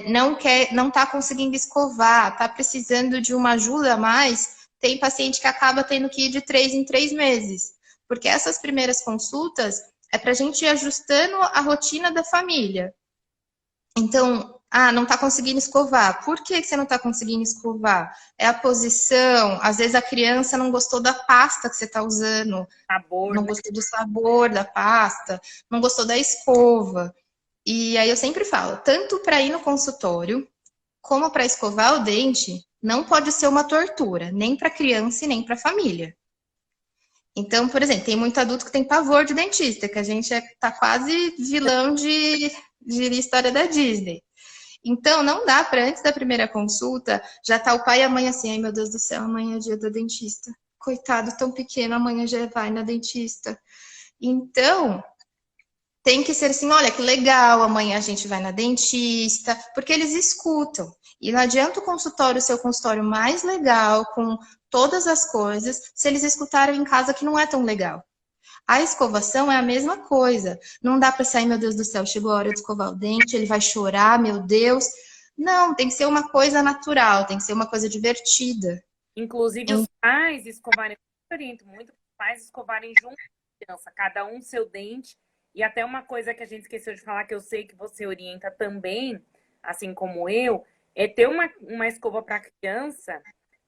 não está conseguindo escovar, está precisando de uma ajuda a mais. Tem paciente que acaba tendo que ir de 3 em 3 meses, porque essas primeiras consultas é para a gente ir ajustando a rotina da família. Então, não está conseguindo escovar. Por que você não está conseguindo escovar? É a posição. Às vezes a criança não gostou da pasta que você está usando. Não gostou do sabor da pasta. Não gostou da escova. E aí eu sempre falo, tanto para ir no consultório, como para escovar o dente, não pode ser uma tortura. Nem para a criança e nem para a família. Então, por exemplo, tem muito adulto que tem pavor de dentista, que a gente tá quase vilão de história da Disney. Então, não dá para antes da primeira consulta, já tá o pai e a mãe assim, ai meu Deus do céu, amanhã é dia da dentista. Coitado, tão pequeno, amanhã já vai na dentista. Então, tem que ser assim, olha que legal, amanhã a gente vai na dentista, porque eles escutam. E não adianta o consultório ser o consultório mais legal, com todas as coisas, se eles escutaram em casa que não é tão legal. A escovação é a mesma coisa. Não dá para sair, meu Deus do céu, chegou a hora de escovar o dente, ele vai chorar, meu Deus. Não, tem que ser uma coisa natural, tem que ser uma coisa divertida. Inclusive, os pais escovarem, eu oriento muito pais escovarem junto com a criança, cada um seu dente. E até uma coisa que a gente esqueceu de falar, que eu sei que você orienta também, assim como eu, é ter uma escova para a criança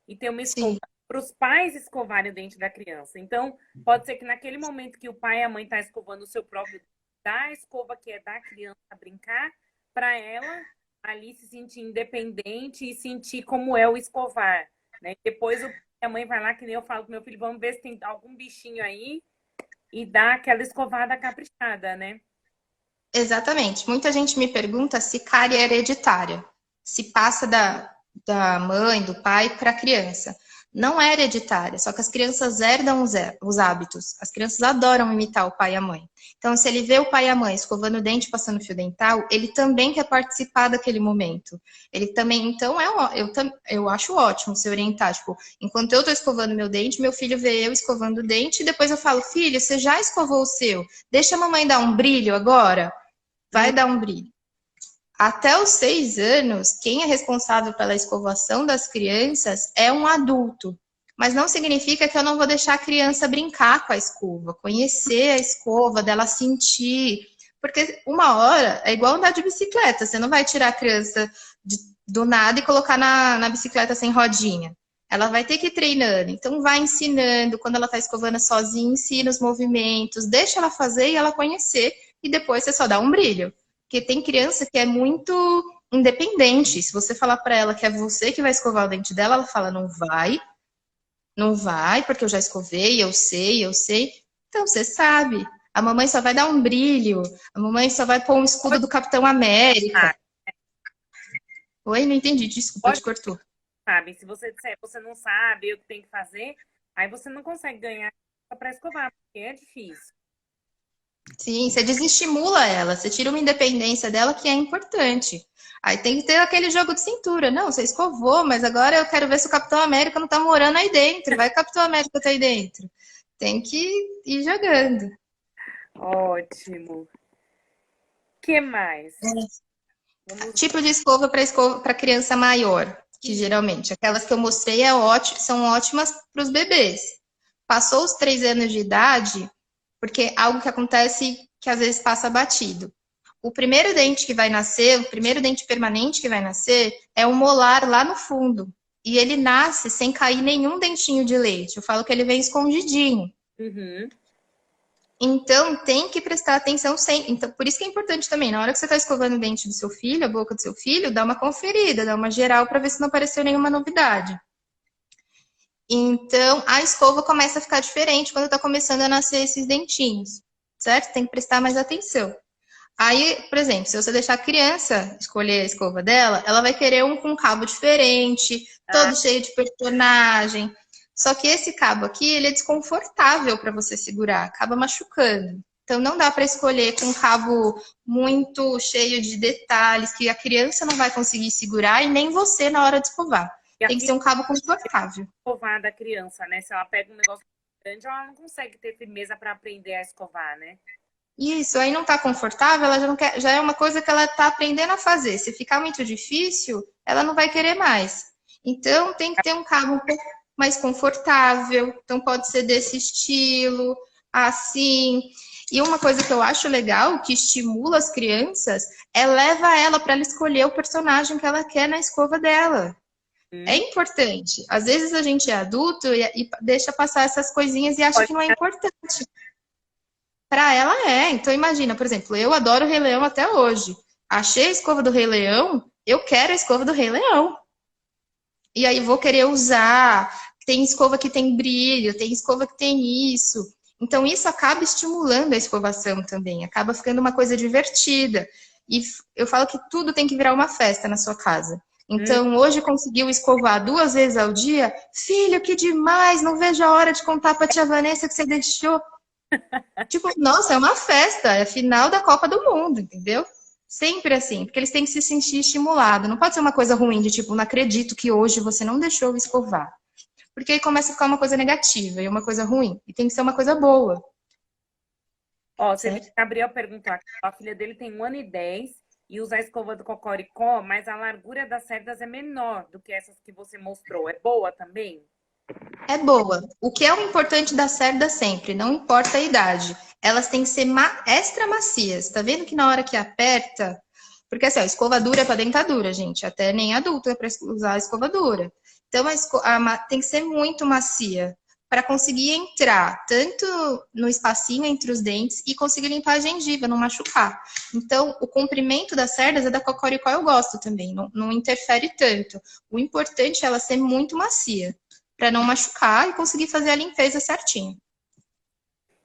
e ter uma escova Sim. para os pais escovarem o dente da criança. Então, pode ser que naquele momento que o pai e a mãe estão escovando o seu próprio dente, dá a escova que é da criança brincar, para ela ali se sentir independente e sentir como é o escovar, né? Depois a mãe vai lá, que nem eu falo pro meu filho, vamos ver se tem algum bichinho aí e dá aquela escovada caprichada, né? Exatamente. Muita gente me pergunta se cárie é hereditária, se passa da mãe, do pai para a criança. Não é hereditária, só que as crianças herdam os hábitos. As crianças adoram imitar o pai e a mãe. Então, se ele vê o pai e a mãe escovando o dente, passando fio dental, ele também quer participar daquele momento. Ele também, então, eu acho ótimo se orientar. Tipo, enquanto eu estou escovando meu dente, meu filho vê eu escovando o dente, e depois eu falo, filho, você já escovou o seu? Deixa a mamãe dar um brilho agora. Vai dar um brilho. Até os 6 anos, quem é responsável pela escovação das crianças é um adulto. Mas não significa que eu não vou deixar a criança brincar com a escova, conhecer a escova, dela sentir. Porque uma hora é igual andar de bicicleta. Você não vai tirar a criança do nada e colocar na bicicleta sem rodinha. Ela vai ter que ir treinando. Então, vai ensinando. Quando ela está escovando sozinha, ensina os movimentos. Deixa ela fazer e ela conhecer. E depois você só dá um brilho. Porque tem criança que é muito independente. Se você falar para ela que é você que vai escovar o dente dela, ela fala, não vai, não vai, porque eu já escovei, eu sei, eu sei. Então, você sabe. A mamãe só vai dar um brilho. A mamãe só vai pôr um escudo do Capitão América. Oi, não entendi. Desculpa, te Pode, cortou. sabe? Se você disser que você não sabe o que tem que fazer, aí você não consegue ganhar para escovar, porque é difícil. Sim, você desestimula ela, você tira uma independência dela que é importante. Aí tem que ter aquele jogo de cintura. Não, você escovou, mas agora eu quero ver se o Capitão América não tá morando aí dentro. Vai que o Capitão América tá aí dentro. Tem que ir jogando. Ótimo. Que mais? Vamos Tipo de escova para criança maior, que ver. geralmente aquelas que eu mostrei são ótimas para os bebês. Passou os 3 anos de idade, porque é algo que acontece que às vezes passa batido. O primeiro dente que vai nascer, o primeiro dente permanente que vai nascer, é o molar lá no fundo. E ele nasce sem cair nenhum dentinho de leite. Eu falo que ele vem escondidinho. Uhum. Então, tem que prestar atenção sempre. Então, por isso que é importante também, na hora que você está escovando o dente do seu filho, a boca do seu filho, dá uma conferida, dá uma geral para ver se não apareceu nenhuma novidade. Então, a escova começa a ficar diferente quando está começando a nascer esses dentinhos, certo? Tem que prestar mais atenção. Aí, por exemplo, se você deixar a criança escolher a escova dela, ela vai querer um com cabo diferente, Ah, todo cheio de personagem. Só que esse cabo aqui, ele é desconfortável para você segurar, acaba machucando. Então não dá para escolher com um cabo muito cheio de detalhes que a criança não vai conseguir segurar e nem você na hora de escovar. e a Tem que ser um cabo confortável. escovar da criança, né? Se ela pega um negócio grande, ela não consegue ter firmeza para aprender a escovar, né? Isso, aí não tá confortável, ela já não quer, já é uma coisa que ela tá aprendendo a fazer. Se ficar muito difícil, ela não vai querer mais. Então tem que ter um cabo um pouco mais confortável. Então pode ser desse estilo, assim. E uma coisa que eu acho legal, que estimula as crianças, é leva ela para ela escolher o personagem que ela quer na escova dela. É Hum. importante. Às vezes a gente é adulto e deixa passar essas coisinhas e acha Pode que não é importante. Para ela é. Então imagina, por exemplo, eu adoro o Rei Leão até hoje. Achei a escova do Rei Leão, eu quero a escova do Rei Leão. E aí vou querer usar. Tem escova que tem brilho, tem escova que tem isso. Então isso acaba estimulando a escovação também, acaba ficando uma coisa divertida. E eu falo que tudo tem que virar uma festa na sua casa. Hum. Então, hoje conseguiu escovar 2 vezes ao dia? Filho, que demais! Não vejo a hora de contar para a tia Vanessa que você deixou. Tipo, nossa, é uma festa, é a final da Copa do Mundo, entendeu? Sempre assim, porque eles têm que se sentir estimulados. Não pode ser uma coisa ruim, de tipo, não acredito que hoje você não deixou eu escovar. Porque aí começa a ficar uma coisa negativa e uma coisa ruim. E tem que ser uma coisa boa, Ó, você viu que certo? a Gabriel perguntou aqui, a filha dele tem 1 ano e 10 e usa a escova do Cocoricó, mas a largura das cerdas é menor do que essas que você mostrou. É boa também? É boa. O que é o importante da cerda sempre, não importa a idade. Elas têm que ser extra macias. Tá vendo que na hora que aperta. Porque assim, a escova dura é para dentadura, gente. Até nem adulto é para usar a escova dura. Então tem que ser muito macia para conseguir entrar tanto no espacinho entre os dentes e conseguir limpar a gengiva, não machucar. Então, o comprimento das cerdas é da Cocoricó, eu gosto também, não interfere tanto. O importante é ela ser muito macia para não machucar e conseguir fazer a limpeza certinho.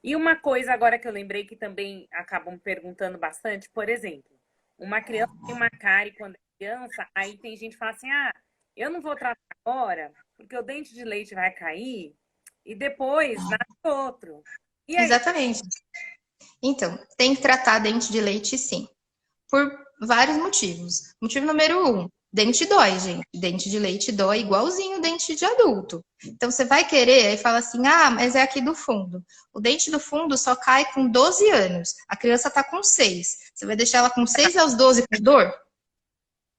E uma coisa agora que eu lembrei que também acabam perguntando bastante, por exemplo, uma criança tem uma cárie quando é criança, aí tem gente que fala assim, ah, eu não vou tratar agora, porque o dente de leite vai cair e depois nasce outro. E aí? Exatamente. Então, tem que tratar dente de leite sim, por vários motivos. Motivo número 1, dente dói, gente. Dente de leite dói igualzinho o dente de adulto. Então, você vai querer e fala assim, ah, mas é aqui do fundo. O dente do fundo só cai com 12 anos. A criança tá com 6. Você vai deixar ela com 6 aos 12 com dor?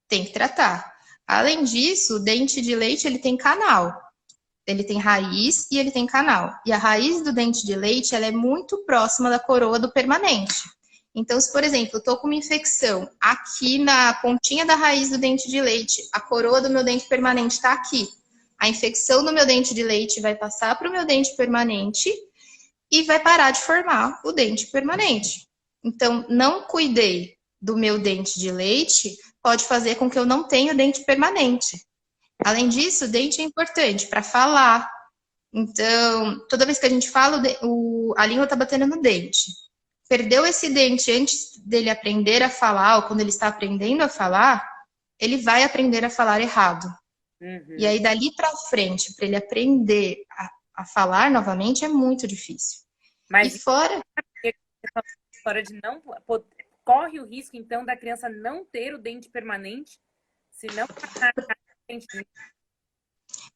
Tem que tratar. Além disso, o dente de leite, ele tem canal. Ele tem raiz e ele tem canal. E a raiz do dente de leite, ela é muito próxima da coroa do permanente. Então, se, por exemplo, eu tô com uma infecção aqui na pontinha da raiz do dente de leite, a coroa do meu dente permanente está aqui. A infecção do meu dente de leite vai passar para o meu dente permanente e vai parar de formar o dente permanente. Então, não cuidei do meu dente de leite, pode fazer com que eu não tenha o dente permanente. Além disso, o dente é importante para falar. Então, toda vez que a gente fala, a língua está batendo no dente. Perdeu esse dente antes dele aprender a falar, ou quando ele está aprendendo a falar, ele vai aprender a falar errado. Uhum. E aí, dali para frente, para ele aprender a falar novamente, é muito difícil. Mas e fora... Fora de não... Corre o risco, então, da criança não ter o dente permanente, se não passar a dente.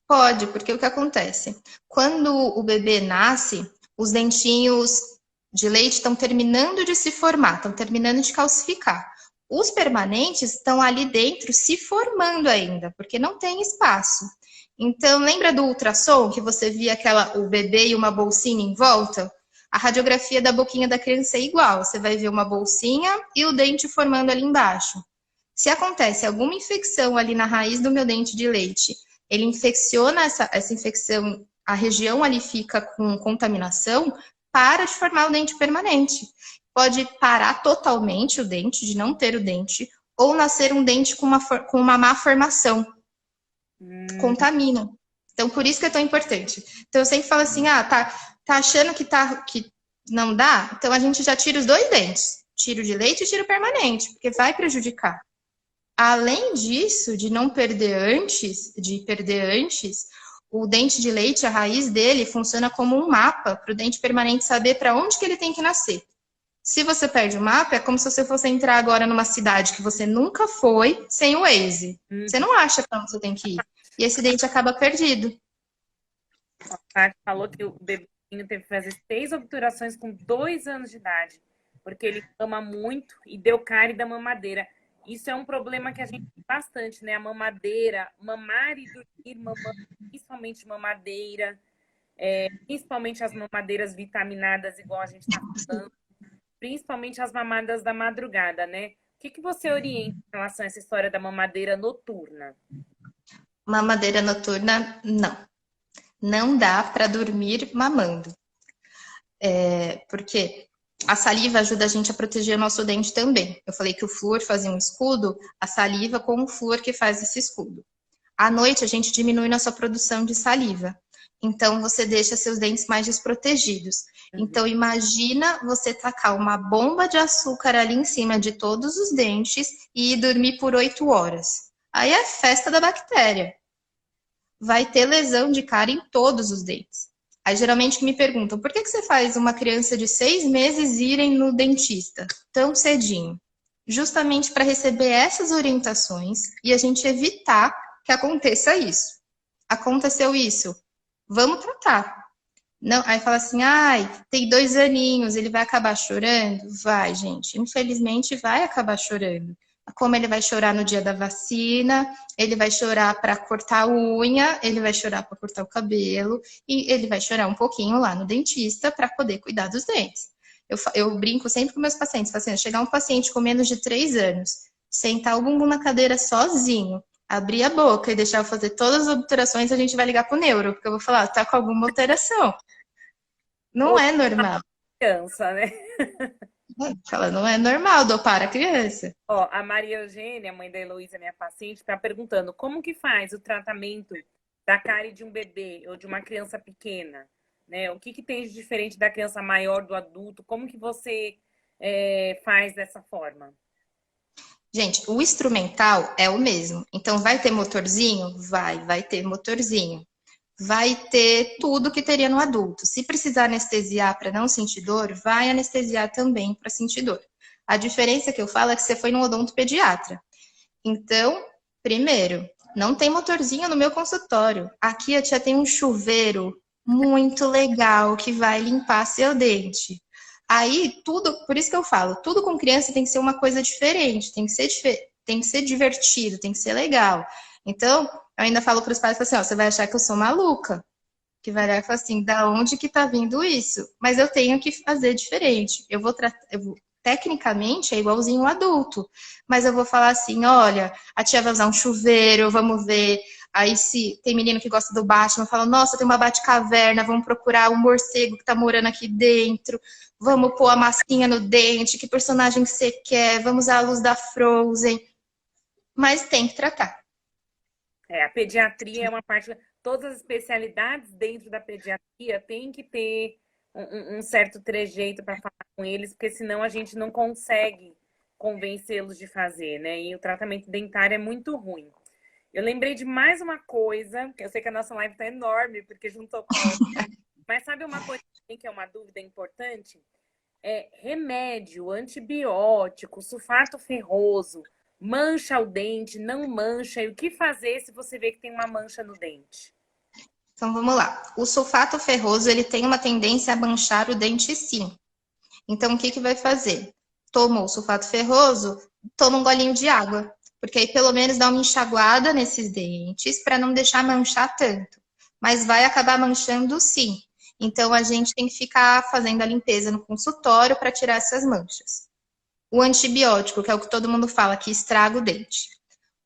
Pode, porque o que acontece? Quando o bebê nasce, os dentinhos de leite estão terminando de se formar, estão terminando de calcificar. Os permanentes estão ali dentro se formando ainda, porque não tem espaço. Então, lembra do ultrassom, que você via o bebê e uma bolsinha em volta? A radiografia da boquinha da criança é igual. Você vai ver uma bolsinha e o dente formando ali embaixo. Se acontece alguma infecção ali na raiz do meu dente de leite, ele infecciona essa infecção, a região ali fica com contaminação, para de formar o dente permanente. Pode parar totalmente o dente, de não ter o dente, ou nascer um dente com uma má formação. Contamina. Então, por isso que é tão importante. Então, eu sempre falo assim, tá achando que não dá? Então, a gente já tira os 2 dentes. Tira o de leite e tira o permanente, porque vai prejudicar. Além disso, de perder antes, o dente de leite, a raiz dele, funciona como um mapa para o dente permanente saber para onde que ele tem que nascer. Se você perde o mapa, é como se você fosse entrar agora numa cidade que você nunca foi sem o Waze. Você não acha para onde você tem que ir. E esse dente acaba perdido. A Tati falou que o bebezinho teve que fazer 6 obturações com 2 anos de idade, porque ele mama muito e deu cárie da mamadeira. Isso é um problema que a gente tem bastante, né? A mamadeira, mamar e dormir, mamando, principalmente mamadeira, principalmente as mamadeiras vitaminadas, igual a gente está falando, principalmente as mamadas da madrugada, né? O que você orienta em relação a essa história da mamadeira noturna? Mamadeira noturna, não. Não dá para dormir mamando. Porque a saliva ajuda a gente a proteger o nosso dente também. Eu falei que o flúor fazia um escudo, a saliva com o flúor que faz esse escudo. À noite, a gente diminui nossa produção de saliva. Então, você deixa seus dentes mais desprotegidos. Então, imagina você tacar uma bomba de açúcar ali em cima de todos os dentes e ir dormir por 8 horas. Aí é festa da bactéria. Vai ter lesão de cárie em todos os dentes. Aí, geralmente, me perguntam, por que você faz uma criança de 6 meses irem no dentista tão cedinho? Justamente para receber essas orientações e a gente evitar que aconteça isso. Aconteceu isso, vamos tratar. Não, aí fala assim, tem 2 aninhos, ele vai acabar chorando? Vai, gente, infelizmente vai acabar chorando. como ele vai chorar no dia da vacina, ele vai chorar para cortar a unha, ele vai chorar para cortar o cabelo e ele vai chorar um pouquinho lá no dentista para poder cuidar dos dentes. Eu brinco sempre com meus pacientes, assim, chegar um paciente com menos de 3 anos, sentar o bumbum na cadeira sozinho, abrir a boca e deixar eu fazer todas as obturações, a gente vai ligar pro neuro, porque eu vou falar, tá com alguma alteração. Não é normal. Criança, né? Fala, não é normal dopar a criança. Ó, a Maria Eugênia, mãe da Heloísa, minha paciente, está perguntando como que faz o tratamento da cárie de um bebê ou de uma criança pequena, né? O que tem de diferente da criança maior do adulto? Como que você faz dessa forma? Gente, o instrumental é o mesmo. Então, vai ter motorzinho? Vai ter motorzinho. Vai ter tudo que teria no adulto. Se precisar anestesiar para não sentir dor, vai anestesiar também para sentir dor. A diferença que eu falo é que você foi no odontopediatra. Então, primeiro, não tem motorzinho no meu consultório. Aqui a tia tem um chuveiro muito legal que vai limpar seu dente. Aí, tudo, por isso que eu falo, tudo com criança tem que ser uma coisa diferente, tem que ser divertido, tem que ser legal. Então, eu ainda falo para os pais assim, ó, você vai achar que eu sou maluca, que vai olhar e falar assim, da onde que tá vindo isso? Mas eu tenho que fazer diferente. Tecnicamente é igualzinho um adulto, mas eu vou falar assim, olha, a tia vai usar um chuveiro, vamos ver. Aí se tem menino que gosta do Batman, fala, nossa, tem uma Batcaverna, vamos procurar um morcego que tá morando aqui dentro, vamos pôr a massinha no dente, que personagem que você quer, vamos usar a luz da Frozen. Mas tem que tratar. A pediatria é uma parte... Todas as especialidades dentro da pediatria tem que ter um certo trejeito para falar com eles, porque senão a gente não consegue convencê-los de fazer, né? E o tratamento dentário é muito ruim. Eu lembrei de mais uma coisa, que eu sei que a nossa live tá enorme, porque juntou com... Mas sabe uma coisa que é uma dúvida importante? Remédio, antibiótico, sulfato ferroso, mancha o dente, não mancha? E o que fazer se você vê que tem uma mancha no dente? Então vamos lá. O sulfato ferroso, ele tem uma tendência a manchar o dente, sim. Então o que vai fazer? Tomou o sulfato ferroso, toma um golinho de água, porque aí pelo menos dá uma enxaguada nesses dentes para não deixar manchar tanto. Mas vai acabar manchando, sim. Então a gente tem que ficar fazendo a limpeza no consultório para tirar essas manchas. O antibiótico, que é o que todo mundo fala, que estraga o dente.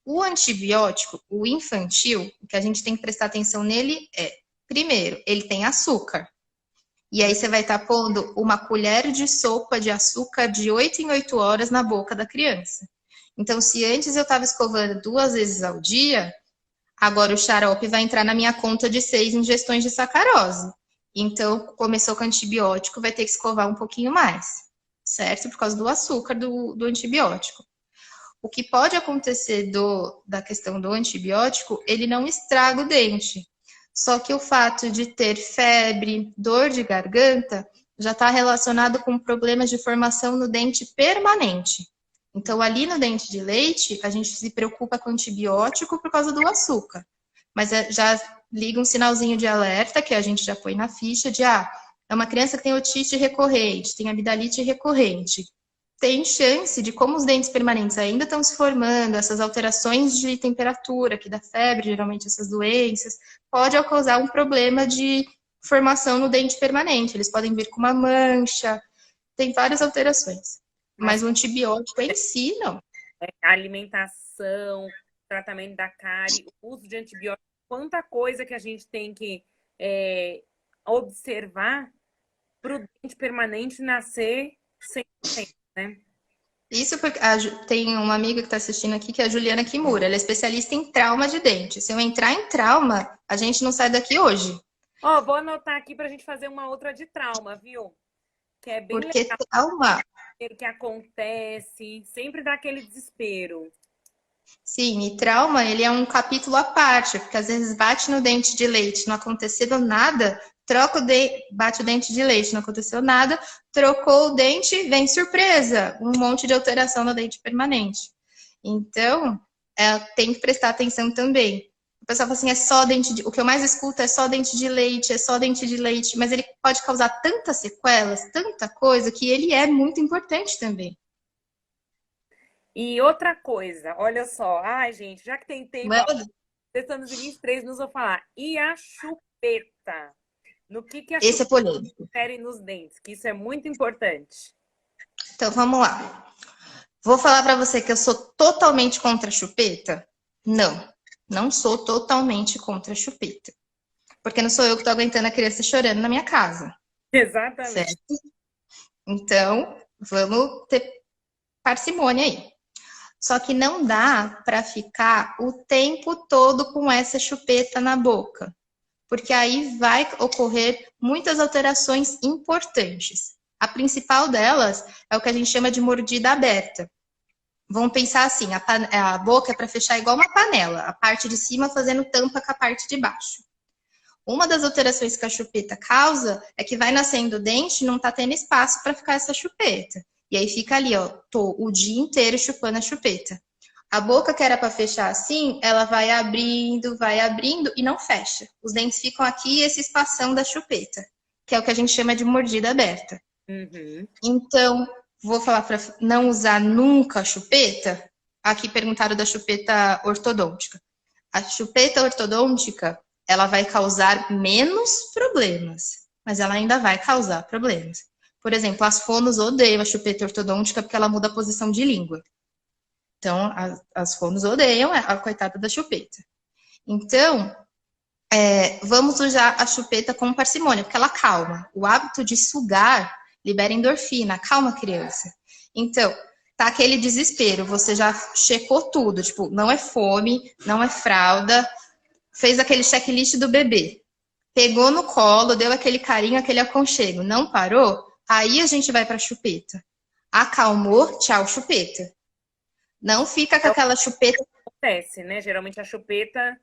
O antibiótico, o infantil, o que a gente tem que prestar atenção nele primeiro, ele tem açúcar. E aí você vai estar pondo uma colher de sopa de açúcar de 8 em 8 horas na boca da criança. Então, se antes eu estava escovando 2 vezes ao dia, agora o xarope vai entrar na minha conta de 6 ingestões de sacarose. Então, começou com antibiótico, vai ter que escovar um pouquinho mais, certo? Por causa do açúcar do antibiótico. O que pode acontecer da questão do antibiótico, ele não estraga o dente. Só que o fato de ter febre, dor de garganta, já está relacionado com problemas de formação no dente permanente. Então, ali no dente de leite, a gente se preocupa com antibiótico por causa do açúcar. Mas já liga um sinalzinho de alerta, que a gente já põe na ficha, de é uma criança que tem otite recorrente, tem amidalite recorrente. Tem chance de, como os dentes permanentes ainda estão se formando, essas alterações de temperatura, que dá febre, geralmente essas doenças, pode causar um problema de formação no dente permanente. Eles podem vir com uma mancha, tem várias alterações. Mas o antibiótico em si, não. A alimentação, tratamento da cárie, o uso de antibiótico, quanta coisa que a gente tem que observar para o dente permanente nascer 100%. Né? Isso porque tem uma amiga que está assistindo aqui, que é a Juliana Kimura. Ela é especialista em trauma de dente. Se eu entrar em trauma, a gente não sai daqui hoje. Vou anotar aqui para a gente fazer uma outra de trauma, viu? Que é bem porque legal. Trauma... O que acontece, sempre dá aquele desespero. Sim, e trauma, ele é um capítulo à parte, porque às vezes bate no dente de leite, não aconteceu nada, bate o dente de leite, não aconteceu nada, trocou o dente, vem surpresa, um monte de alteração no dente permanente. Então, tem que prestar atenção também. O pessoal fala assim, o que eu mais escuto é só dente de leite, mas ele pode causar tantas sequelas, tanta coisa, que ele é muito importante também. E outra coisa, olha só. Ai, gente, já que tem tempo, ó, Mano, estamos em 23 minutos, vou falar. E a chupeta? No que a esse é chupeta polêmico. interfere nos dentes? Que isso é muito importante. Então vamos lá. Vou falar pra você que eu sou totalmente contra a chupeta? Não, não sou totalmente contra a chupeta. Porque não sou eu que tô aguentando a criança chorando na minha casa, Exatamente. certo? Então, vamos ter parcimônia aí. Só que não dá para ficar o tempo todo com essa chupeta na boca, porque aí vai ocorrer muitas alterações importantes. A principal delas é o que a gente chama de mordida aberta. Vamos pensar assim, a boca é para fechar igual uma panela, a parte de cima fazendo tampa com a parte de baixo. Uma das alterações que a chupeta causa é que vai nascendo o dente e não tá tendo espaço para ficar essa chupeta. E aí fica ali, ó, tô o dia inteiro chupando a chupeta. A boca que era para fechar assim, ela vai abrindo e não fecha. Os dentes ficam aqui e esse espação da chupeta, que é o que a gente chama de mordida aberta. Uhum. Então, vou falar para não usar nunca a chupeta. Aqui perguntaram da chupeta ortodôntica. A chupeta ortodôntica, ela vai causar menos problemas, mas ela ainda vai causar problemas. Por exemplo, as fonos odeiam a chupeta ortodôntica porque ela muda a posição de língua. Então, as fonos odeiam a coitada da chupeta. Então, vamos usar a chupeta com parcimônia, porque ela calma. O hábito de sugar libera endorfina, calma a criança. Então, tá aquele desespero, você já checou tudo, tipo, não é fome, não é fralda, fez aquele checklist do bebê, pegou no colo, deu aquele carinho, aquele aconchego, não parou, aí a gente vai pra chupeta. Acalmou, tchau, chupeta. Não fica com É o que aquela chupeta. acontece, né? Geralmente a chupeta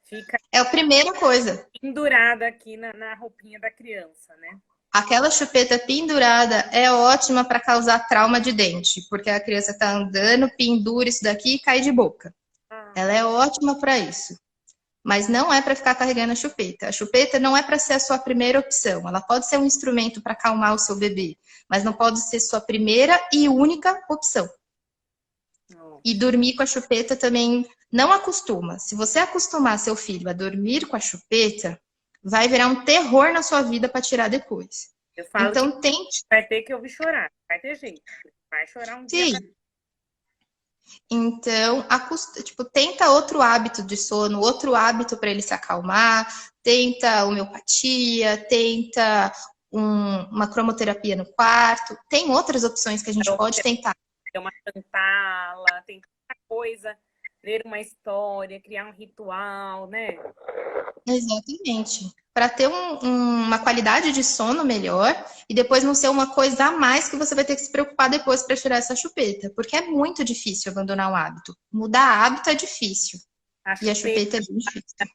fica É a primeira coisa. pendurada aqui na roupinha da criança, né? Aquela chupeta pendurada é ótima para causar trauma de dente, porque a criança está andando, pendura isso daqui e cai de boca. Ah, Ela é ótima para isso. Mas não é para ficar carregando a chupeta. A chupeta não é para ser a sua primeira opção. Ela pode ser um instrumento para acalmar o seu bebê, mas não pode ser sua primeira e única opção. não. E dormir com a chupeta também não acostuma. Se você acostumar seu filho a dormir com a chupeta, vai virar um terror na sua vida para tirar depois. Eu falo que Então tente. vai ter que ouvir chorar, vai ter jeito. Vai chorar um dia. Sim. Então, tipo, tenta outro hábito de sono, outro hábito para ele se acalmar, tenta homeopatia, tenta uma cromoterapia no quarto. Tem outras opções que a gente pode tentar. Ter uma cantala, tem tanta coisa, ler uma história, criar um ritual, né? Exatamente. Para ter uma qualidade de sono melhor e depois não ser uma coisa a mais que você vai ter que se preocupar depois para tirar essa chupeta. Porque é muito difícil abandonar o hábito. Mudar hábito é difícil. A E a chupeta, chupeta é bem difícil.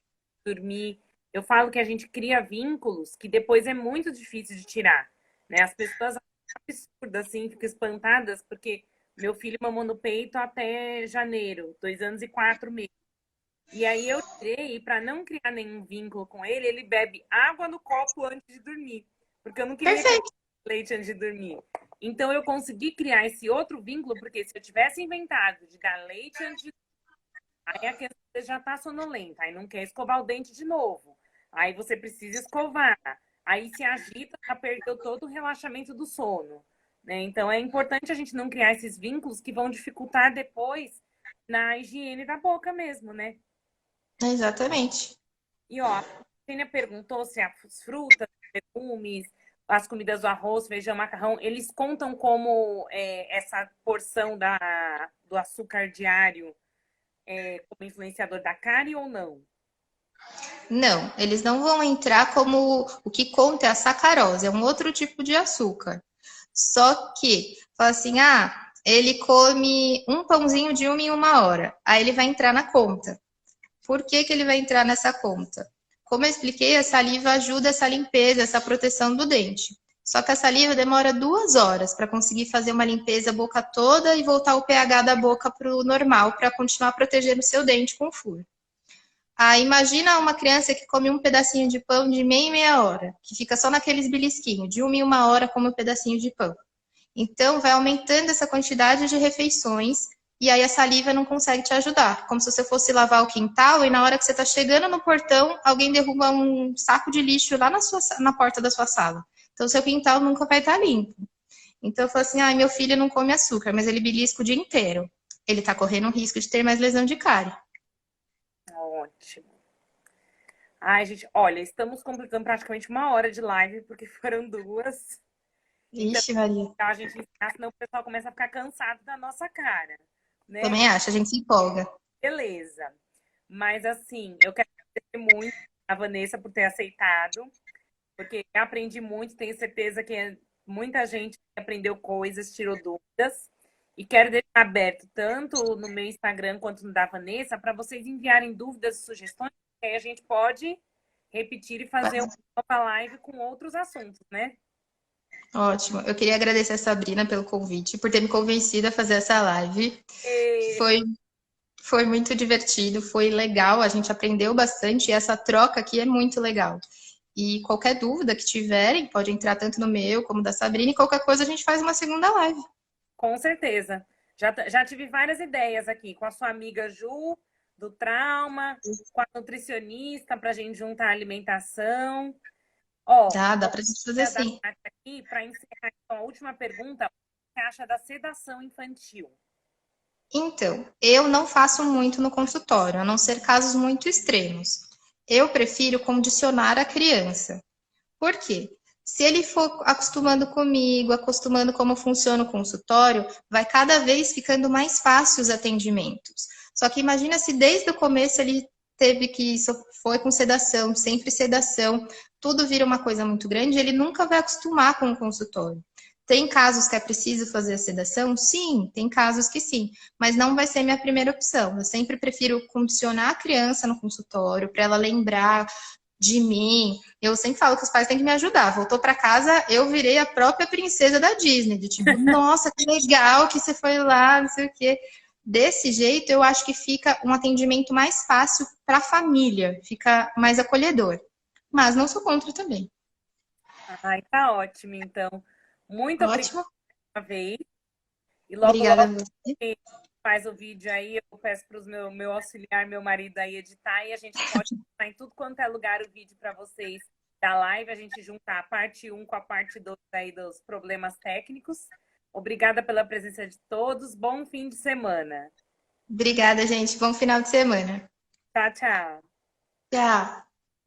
dormir. Eu falo que a gente cria vínculos que depois é muito difícil de tirar, né? As pessoas absurdas, assim, ficam espantadas, porque meu filho mamou no peito até janeiro, 2 anos e 4 meses. E aí eu tirei, para não criar nenhum vínculo com ele, ele bebe água no copo antes de dormir. Porque eu não queria que ele Perfeito. leite antes de dormir. Então eu consegui criar esse outro vínculo, porque se eu tivesse inventado de dar leite antes de dormir, aí a criança já tá sonolenta, aí não quer escovar o dente de novo. Aí você precisa escovar. Aí se agita, já perdeu todo o relaxamento do sono. Né? Então é importante a gente não criar esses vínculos que vão dificultar depois na higiene da boca mesmo, né? Exatamente. E ó, a Tênia perguntou se as frutas, legumes, as comidas do arroz, feijão, macarrão, eles contam como essa porção do açúcar diário como influenciador da cárie ou não? Não, eles não vão entrar como o que conta é a sacarose, é um outro tipo de açúcar. Só que, fala assim, ele come um pãozinho de 1 em 1 hora, aí ele vai entrar na conta. Por que que ele vai entrar nessa conta? Como eu expliquei, a saliva ajuda essa limpeza, essa proteção do dente. Só que a saliva demora 2 horas para conseguir fazer uma limpeza a boca toda e voltar o pH da boca para o normal, para continuar protegendo o seu dente com flúor. Imagina uma criança que come um pedacinho de pão de meia em meia hora, que fica só naqueles belisquinhos, de 1 em 1 hora come um pedacinho de pão. Então, vai aumentando essa quantidade de refeições e aí a saliva não consegue te ajudar. Como se você fosse lavar o quintal e na hora que você está chegando no portão, alguém derruba um saco de lixo lá na porta da sua sala. Então, seu quintal nunca vai estar limpo. Então, eu falo assim, ai, meu filho não come açúcar, mas ele belisca o dia inteiro. Ele está correndo o risco de ter mais lesão de cárie. Ótimo. Ai, gente, olha, estamos completando praticamente 1 hora de live, porque foram 2. Então, Ixi, Maria. a gente ensinar, senão o pessoal começa a ficar cansado da nossa cara, né? Também acho, a gente se empolga. Beleza. Mas, assim, eu quero agradecer muito a Vanessa por ter aceitado, porque eu aprendi muito, tenho certeza que muita gente aprendeu coisas, tirou dúvidas. E quero deixar aberto tanto no meu Instagram quanto no da Vanessa para vocês enviarem dúvidas e sugestões, que aí a gente pode repetir e fazer uma nova live com outros assuntos, né? Ótimo. Eu queria agradecer a Sabrina pelo convite, por ter me convencido a fazer essa live. E... Foi muito divertido, foi legal, a gente aprendeu bastante e essa troca aqui é muito legal. E qualquer dúvida que tiverem, pode entrar tanto no meu como da Sabrina, e qualquer coisa a gente faz uma segunda live. Com certeza. Já tive várias ideias aqui com a sua amiga Ju, do trauma, com a nutricionista, para a gente juntar a alimentação. Ó, Dá pra gente fazer sim. aqui, para encerrar então, a última pergunta, o que você acha da sedação infantil? Então, eu não faço muito no consultório, a não ser casos muito extremos. Eu prefiro condicionar a criança. Por quê? Se ele for acostumando comigo, acostumando como funciona o consultório, vai cada vez ficando mais fácil os atendimentos. Só que imagina se desde o começo ele teve que foi com sedação, sempre sedação, tudo vira uma coisa muito grande, ele nunca vai acostumar com o consultório. Tem casos que é preciso fazer a sedação? Sim, tem casos que sim, mas não vai ser minha primeira opção. Eu sempre prefiro condicionar a criança no consultório para ela lembrar de mim. Eu sempre falo que os pais têm que me ajudar. Voltou para casa, eu virei a própria princesa da Disney, de tipo, nossa, que legal que você foi lá, não sei o quê. Desse jeito, eu acho que fica um atendimento mais fácil para a família, fica mais acolhedor. Mas não sou contra também. Ai, tá ótimo, então. Muito obrigada Ótimo. uma vez. E logo, Obrigada a logo você. que faz o vídeo aí, eu peço para o meu auxiliar, meu marido aí editar e a gente pode postar em tudo quanto é lugar o vídeo para vocês da live, a gente juntar a parte 1 com a parte 2 aí dos problemas técnicos. Obrigada pela presença de todos. Bom fim de semana. Obrigada, gente. Bom final de semana. Tchau, tchau. Tchau.